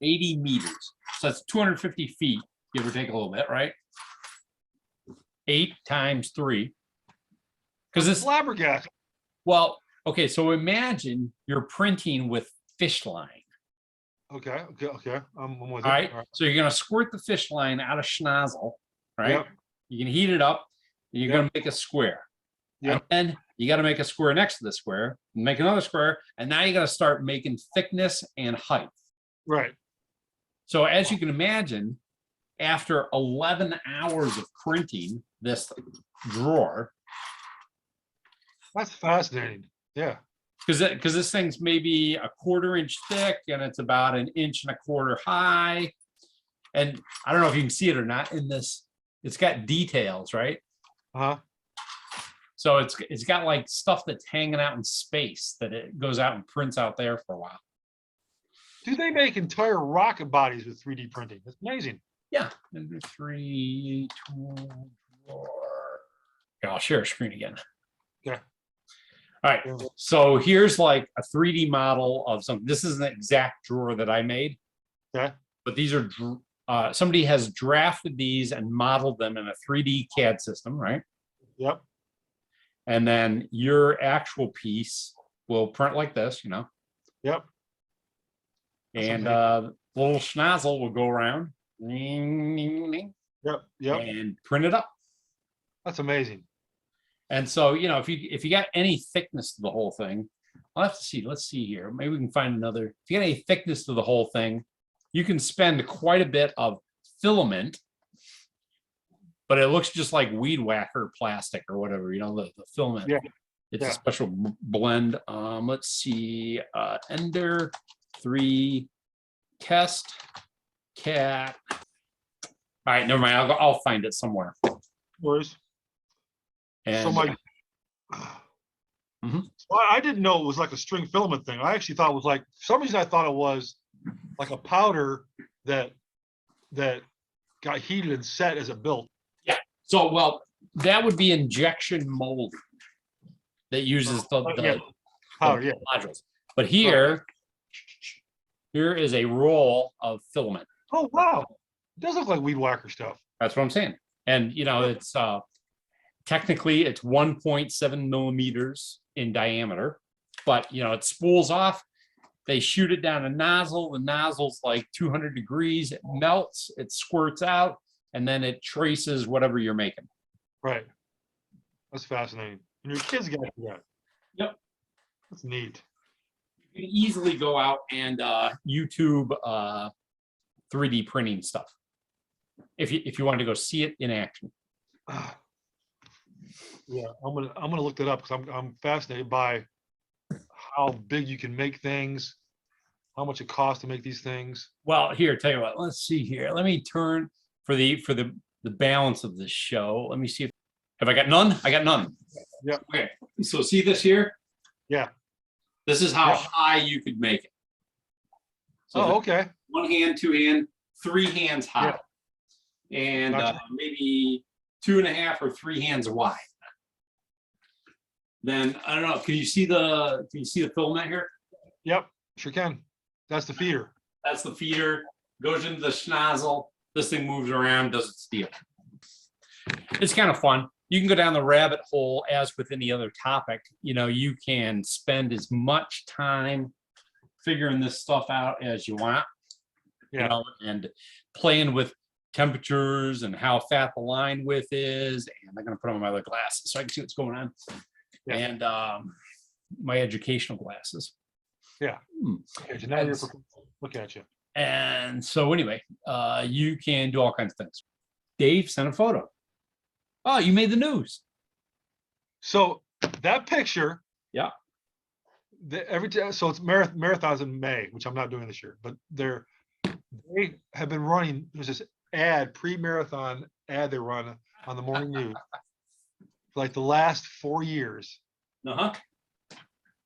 meters. So that's 250 feet, give or take a little bit, right? 8 times 3. Because this flabbergasted. Well, okay, so imagine you're printing with fish line. Okay. I'm with All right. So you're gonna squirt the fish line out of Schnozzle, right? Yep. You can heat it up, and you're gonna make a square. Yep. And then you got to make a square next to the square, make another square, and now you got to start making thickness and height. Right. So as you can imagine, after 11 hours of printing this drawer, that's fascinating. Yeah. because this thing's maybe a 1/4 inch thick and it's about 1.25 inches high. And I don't know if you can see it or not in this, it's got details, right? Uh-huh. So it's got like stuff that's hanging out in space that it goes out and prints out there for a while. Do they make entire rocket bodies with 3D printing? That's amazing. Yeah. 3, 2, 4. Yeah, I'll share a screen again. Yeah. All right. So here's like a 3D model of something. This is an exact drawer that I made. Okay. But these are somebody has drafted these and modeled them in a 3D CAD system, right? Yep. And then your actual piece will print like this, you know. Yep. And the little schnozzle will go around. Yep. And print it up. That's amazing. And so, you know, if you got any thickness to the whole thing, I'll have to see. Let's see here. Maybe we can find another. If you got any thickness to the whole thing, you can spend quite a bit of filament, but it looks just like weed whacker plastic or whatever, you know, the filament. Yeah. It's a special blend. Let's see. Ender 3 test cat. All right, never mind. I'll find it somewhere. Worse. And, So so I didn't know it was like a string filament thing. I actually thought it was like, for some reason I thought it was like a powder that got heated and set as it built. Yeah. So, well, that would be injection molding that uses the powder, yeah. modules. But here is a roll of filament. Oh, wow. It does look like weed whacker stuff. That's what I'm saying. And, you know, it's technically it's 1.7 millimeters in diameter, but, you know, it spools off. They shoot it down a nozzle. The nozzle's like 200 degrees. It melts, it squirts out, and then it traces whatever you're making. Right. That's fascinating. And your kids got that. Yep. That's neat. You can easily go out and YouTube 3D printing stuff if you wanted to go see it in action. Yeah, I'm gonna look that up because I'm fascinated by how big you can make things, how much it costs to make these things. Well, here, tell you what, let's see here. Let me turn for the balance of this show. Let me see if have I got none? I got none. Yeah. Okay. So see this here? Yeah. This is how high you could make it. So okay. 1 hand, 2 hand, 3 hands high. Yeah. And Gotcha. maybe 2.5 or 3 hands wide. Then I don't know. Can you see the filament here? Yep, sure can. That's the feeder. That's the feeder. Goes into the schnozzle. This thing moves around, does its deal. It's kind of fun. You can go down the rabbit hole as with any other topic. You know, you can spend as much time figuring this stuff out as you want. Yeah. You know, and playing with temperatures and how fat the line width is. And I'm going to put on my other glasses so I can see what's going on. Yeah. and my educational glasses. Yeah. Okay, so now you're look at you. And so anyway, you can do all kinds of things. Dave sent a photo. Oh, you made the news. So that picture. Yeah. Every time, so it's marathons in May, which I'm not doing this year, but they have been running. There's this pre-marathon ad they run on the morning news for like the last 4 years.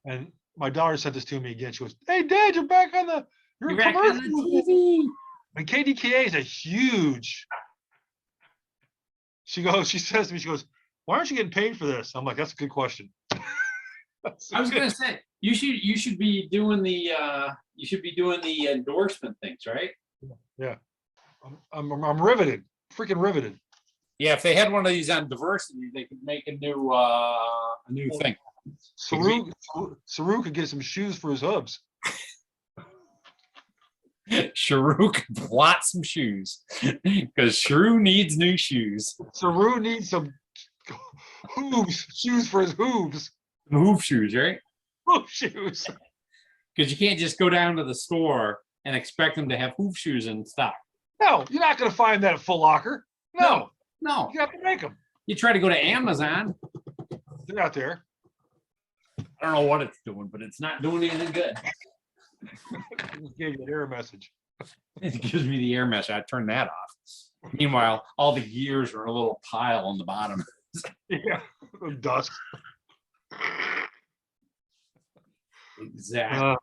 And my daughter sent this to me again. She goes, "Hey, Dad, you're back on the TV." And KDKA is a huge. She says to me, she goes, "Why aren't you getting paid for this?" I'm like, "That's a good question." I was gonna say you should be doing the endorsement things, right? Yeah, I'm riveted, freaking riveted. Yeah, if they had one of these on diversity, they could make a new thing. Saru could get some shoes for his hubs. Sharu could plot some shoes because Sharu needs new shoes. Saru needs some shoes for his hooves. Hoof shoes, right? Hoof shoes. Because you can't just go down to the store and expect them to have hoof shoes in stock. No, you're not going to find that at Foot Locker. No. You have to make them. You try to go to Amazon. They're out there. I don't know what it's doing, but it's not doing anything good. It just gave you an error message. It gives me the error message. I turn that off. Meanwhile, all the gears are in a little pile on the bottom. Yeah, dust. Exactly.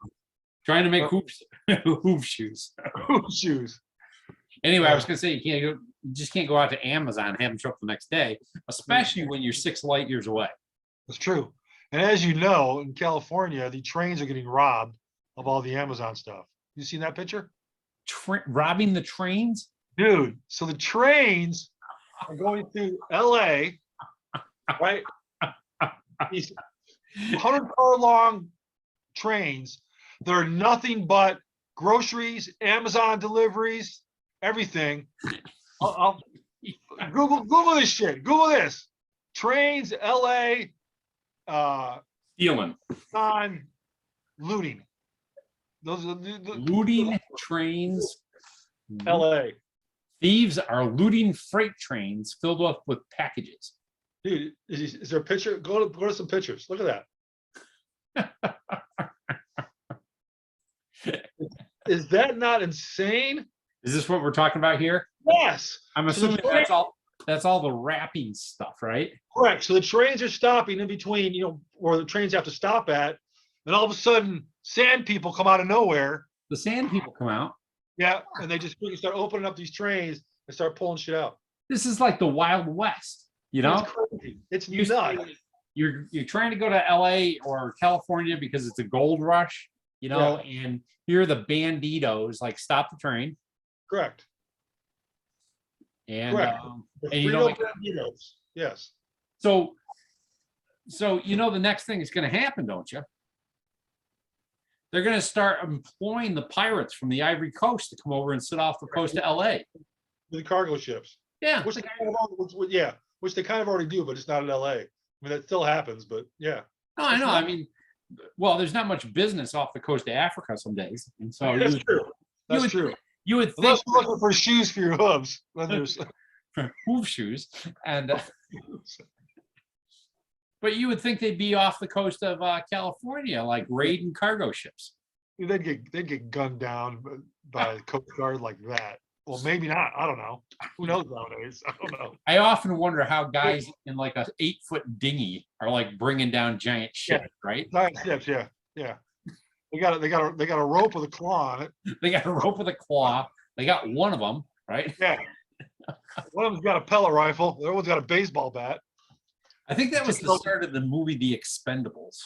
Trying to make hoof shoes. Hoof shoes. Anyway, I was gonna say you just can't go out to Amazon and have them show up the next day, especially when you're 6 light years away. That's true. And as you know, in California, the trains are getting robbed of all the Amazon stuff. You seen that picture? Robbing the trains? Dude, so the trains are going through LA, right? These 100-car long trains. They're nothing but groceries, Amazon deliveries, everything. I'll Google this shit. Google this. Trains, LA, Stealing. on looting. Those are the Looting trains. LA. Thieves are looting freight trains filled up with packages. Dude, is there a picture? Go to some pictures. Look at that. Is that not insane? Is this what we're talking about here? Yes. I'm assuming that's all the wrapping stuff, right? Correct. So the trains are stopping in between, where the trains have to stop at, and all of a sudden, sand people come out of nowhere. The sand people come out. Yeah, and they just start opening up these trains and start pulling shit out. This is like the Wild West, It's crazy. It's nuts. You're trying to go to LA or California because it's a gold rush, and here are the banditos like stop the train. Correct. And Correct. And you don't banditos. Yes. So the next thing is going to happen, don't you? They're going to start employing the pirates from the Ivory Coast to come over and sit off the coast of LA. The cargo ships. Yeah. Which they kind of already do, but it's not in LA. I mean, that still happens, but yeah. No, I know. I mean, well, there's not much business off the coast of Africa some days, and so that's true. That's true. You would think unless you're looking for shoes for your hooves, then there's hoof shoes, and but you would think they'd be off the coast of California, like raiding cargo ships. They'd get gunned down by the Coast Guard like that. Well, maybe not. I don't know. Who knows nowadays? I don't know. I often wonder how guys in like a 8-foot dinghy are like bringing down giant ships, right? Giant ships, yeah. They got a rope with a claw on it. They got a rope with a claw. They got one of them, right? Yeah. One of them's got a pellet rifle. The other one's got a baseball bat. I think that was the start of the movie The Expendables.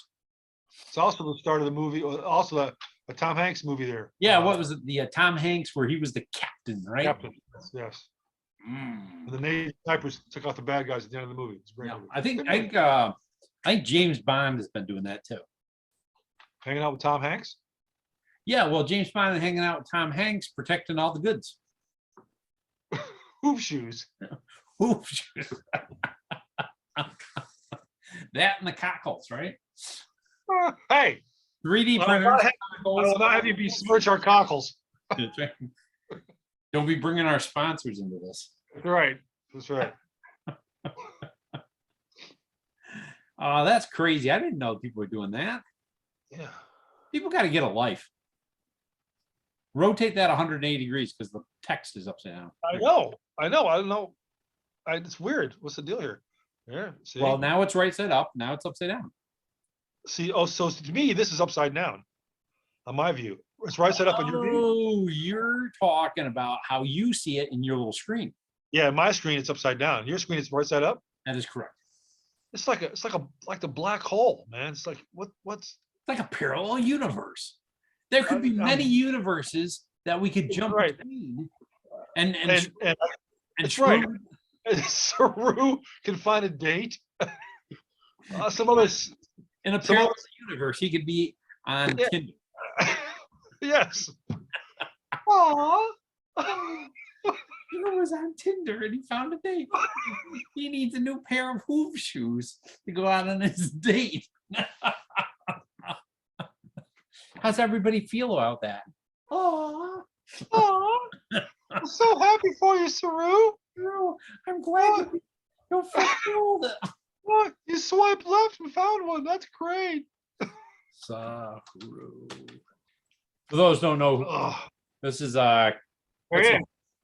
It's also the start of the movie, also a Tom Hanks movie there. Yeah, what was it? The Tom Hanks where he was the captain, right? Captain, yes. And the Navy snipers took out the bad guys at the end of the movie. It's great. Yeah, I think James Bond has been doing that too. Hanging out with Tom Hanks? Yeah, well, James Bond is hanging out with Tom Hanks, protecting all the goods. Hoop shoes. Hoop shoes. That and the cockles, right? Hey, 3D I printers. will not have you besmirch our cockles. That's right. Don't be bringing our sponsors into this. That's right. That's right. That's crazy. I didn't know people were doing that. Yeah. People got to get a life. Rotate that 180 degrees because the text is upside down. I know. I don't know. It's weird. What's the deal here? Yeah. See? Well, now it's right side up. Now it's upside down. See. Oh, so to me, this is upside down. On my view, it's right side up on your view. Oh, you're talking about how you see it in your little screen. Yeah, my screen it's upside down. Your screen is right side up. That is correct. It's like the black hole, man. It's like what's It's like a parallel universe. There could be many universes that we could jump right. between. And it's right. Saru can find a date. Some of us in a parallel universe, he could be on Tinder. Yes. Aww. He was on Tinder and he found a date. He needs a new pair of hoof shoes to go out on his date. How's everybody feel about that? Aww. Aww. I'm so happy for you, Saru. I'm glad you fulfilled it. Look, you swiped left and found one. That's great. Saru. For those who don't know, this is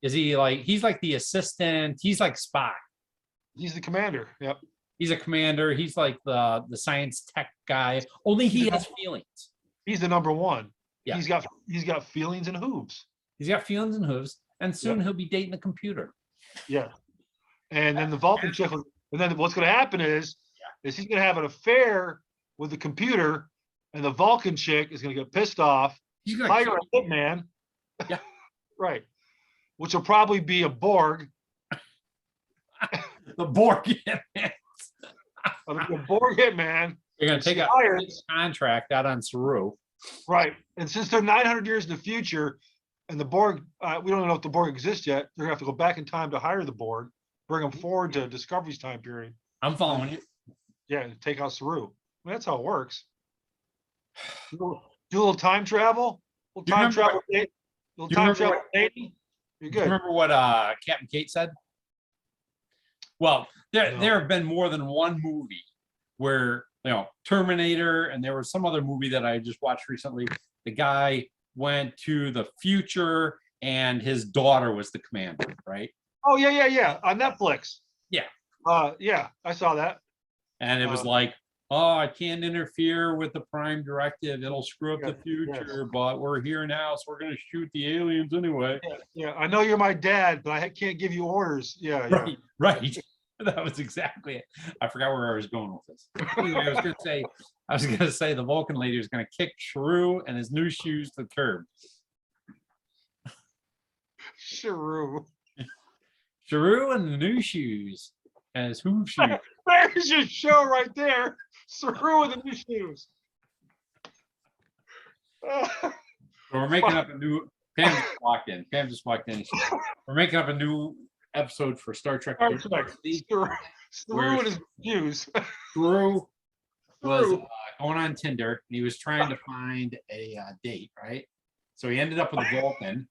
is he like he's like the assistant, he's like Spock. He's the commander. Yep. H's a commander, he's like the science tech guy, only he has feelings. He's the number one. Yeah. He's got feelings and hooves. He's got feelings and hooves, and soon he'll be dating a computer. Yeah. And then the Vulcan chick, and then what's going to happen is he's going to have an affair with the computer, and the Vulcan chick is going to get pissed off. He's going hire a hitman. Yeah. Right. Which will probably be a Borg. The Borg hitman. A Borg hitman. You're going to take a contract out on Saru. Right. And since they're 900 years in the future, and the Borg, we don't know if the Borg exists yet, they're going to have to go back in time to hire the Borg, bring them forward to Discovery's time period. I'm following you. Yeah, and take out Saru. I mean, that's how it works. Do a little time travel. Little time travel dating. Little time travel dating. You're good. Do you remember what Captain Kate said? Well, there have been more than one movie where, Terminator, and there was some other movie that I just watched recently. The guy went to the future and his daughter was the commander, right? Oh, yeah. On Netflix. Yeah. Yeah, I saw that. And it was like, oh, I can't interfere with the prime directive. It'll screw up the future, but we're here now, so we're going to shoot the aliens anyway. Yeah, I know you're my dad, but I can't give you orders. Yeah. Right. That was exactly it. I forgot where I was going with this. Anyway, I was gonna say the Vulcan lady was gonna kick Saru and his new shoes to the curb. Saru and the new shoes as hoof shoes. There's your show right there. Saru and the new shoes. So we're making up a new. Pam just walked in. We're making up a new episode for Star Trek. Saru and his shoes. Saru was going on Tinder and he was trying to find a date, right? So he ended up with a Vulcan.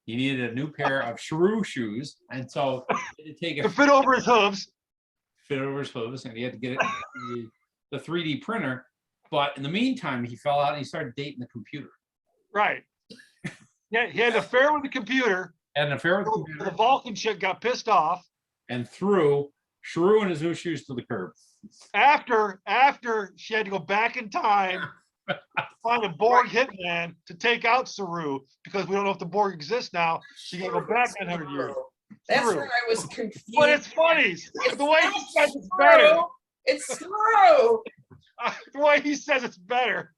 He needed a new pair of Saru shoes, and so he had to take to fit over his hooves. And he had to get it the 3D printer. But in the meantime, he fell out and he started dating the computer. Right. Yeah, he had an affair with the computer. The Vulcan chick got pissed off and threw Saru and his new shoes to the curb. After she had to go back in time, find a Borg hitman to take out Saru, because we don't know if the Borg exists now. She got to go back 900 years. That's where I was confused. But it's funny. The way he says it's better. It's Saru. The way he says it's better.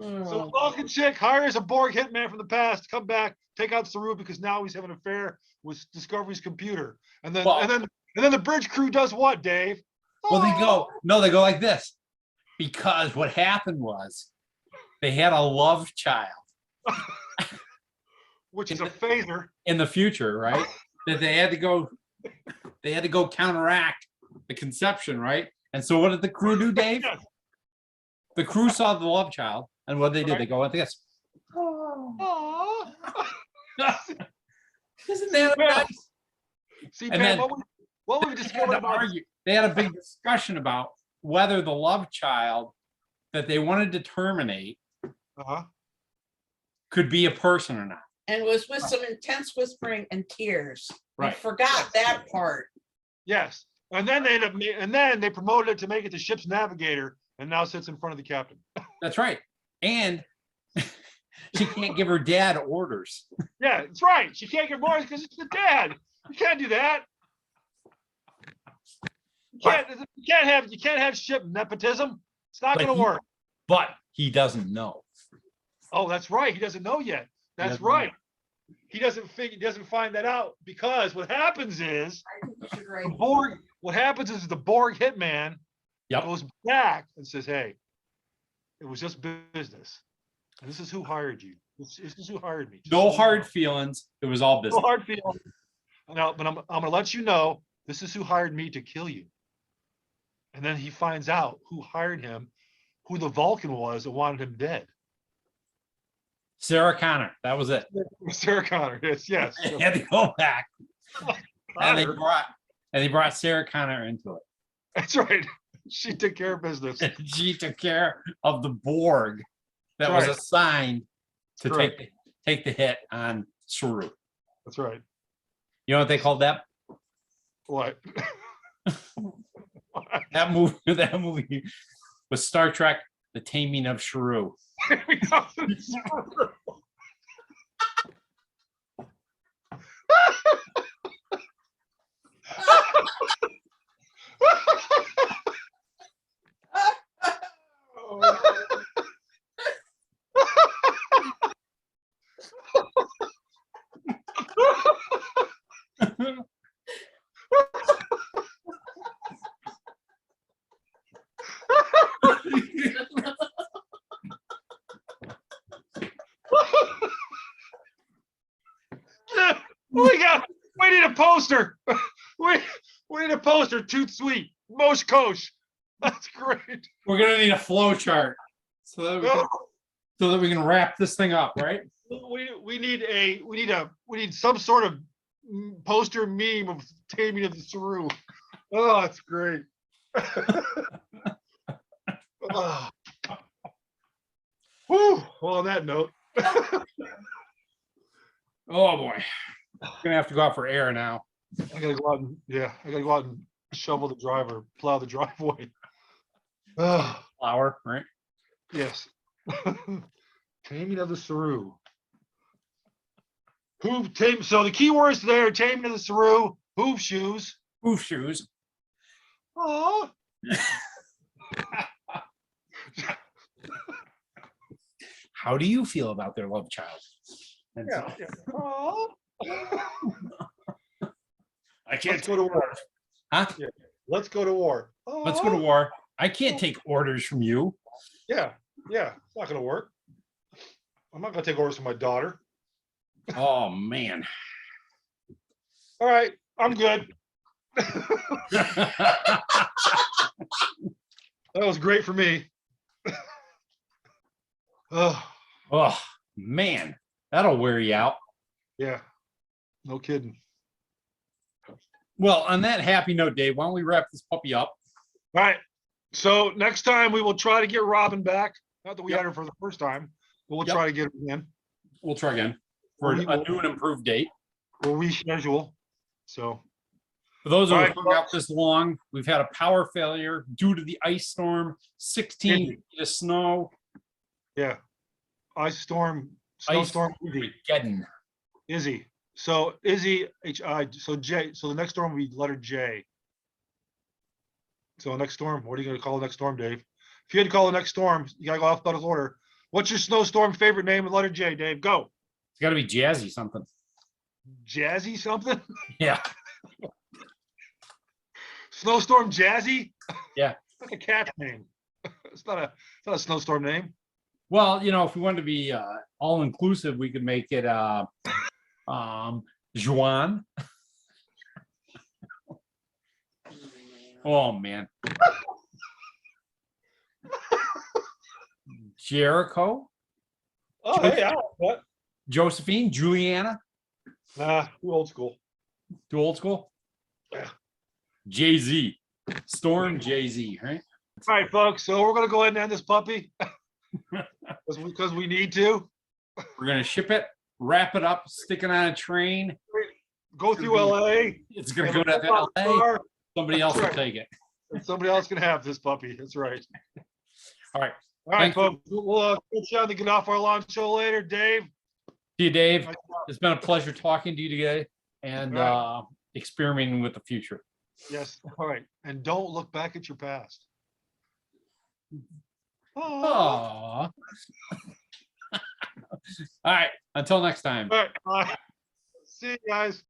So Vulcan chick hires a Borg hitman from the past to come back, take out Saru, because now he's having an affair with Discovery's computer. And then the bridge crew does what, Dave? Well, they go like this. Because what happened was they had a love child. Which is a phaser. In the future, right? That they had to go they had to go counteract the conception, right? And so what did the crew do, Dave? Yes. The crew saw the love child, and what did they do? They go like this. Oh. Isn't that Pam, nice? See, And Pam, then- what we They had discovered to about argue. They had a big discussion about whether the love child that they wanted to terminate could be a person or not. And was with some intense whispering and tears. I Right. forgot that part. Yes, and then they and then they promoted it to make it the ship's navigator, and now sits in front of the captain. That's right. And she can't give her dad orders. Yeah, that's right. She can't get more because it's the dad. You can't do that. You can't have ship nepotism. It's not But going to work. But he doesn't know. Oh, that's right. He doesn't know yet. That's doesn't right. He doesn't find that out because what happens is I think you should the write. Borg. What happens is the Borg hitman Yep. goes back and says, "Hey, it was just business, and this is who hired you. This is who hired me. Just No so you hard know. feelings. It was all No business. hard feelings. No, but I'm going to let you know this is who hired me to kill you." And then he finds out who hired him, who the Vulcan was that wanted him dead. Sarah Connor. That was it. Sarah Connor. Yes, yes. They had to go back. And they Connor. brought Sarah Connor into That's right. She took care of business. it. She took care of the Borg that was Right. assigned to Correct. take the hit on Saru. That's right. You know what they called that? What? That movie was Star Trek: The Taming of Shrew. We need a poster. We need a poster. Toot sweet. Mosh kosh. That's great. We're gonna need a flow chart so that we can wrap this thing up, right? We need some sort of poster meme of taming of the Saru. Oh, that's great. Oh. Whew. Well, on that note, Oh boy, gonna have to go out for air now. I gotta go out and shovel the driver, plow the driveway. Oh, Flower, right? yes. Taming of the Saru. So the key words there: taming of the Saru, hoof shoes. Hoof shoes. Oh. How do you feel about their love child? And so- Yeah. Oh. I can't Let's go to war. Huh? Yeah. Let's go to war. Let's go to war. I can't take orders from you. Yeah, it's not gonna work. I'm not gonna take orders from my daughter. Oh man. All right, I'm good. That was great for me. Oh, Oh man, that'll wear you out. yeah, no kidding. Well, on that happy note, Dave, why don't we wrap this puppy up? All right, so next time we will try to get Robin back. Not that we Yep. had her for the first time, but we'll Yep. try to get her again. We'll try again for We a will- new and improved date. We'll reschedule. So, For those who All have right, hung out this long, we've had a power failure due to the ice storm, 16 feet of snow. yeah, ice storm, Ice snowstorm, Izzy. Armageddon. Izzy. So Izzy, H-I, so J, so the next storm will be letter J. So next storm, what are you gonna call the next storm, Dave? If you had to call the next storm, you gotta go alphabetical order. What's your snowstorm favorite name with letter J, Dave? Go. It's got to be jazzy something. Jazzy something? Yeah. Snowstorm Jazzy? Yeah. It's like a cat name. It's not a snowstorm name. Well, you know, if we wanted to be all inclusive, we could make it Juan. Oh man. Jericho, Oh, hey, what? Josephine, Juliana, Nah, too old school. too old school. Yeah. Jay-Z, Storm Jay-Z, right? All right, folks. So we're gonna go ahead and end this puppy because we need to We're gonna ship it, wrap it up, stick it on a train. go through LA. It's gonna go to LA. Somebody else will take it. And somebody else can have this puppy. That's right. All right. All right, Thank you. folks. We'll get you on to get off our lawn show later, Dave. See you, Dave. Nice job. It's been a pleasure talking to you today and experimenting with the future. Yes. All right. And don't look back at your past. Oh. Aww. All right. Until next time. All right. See you guys.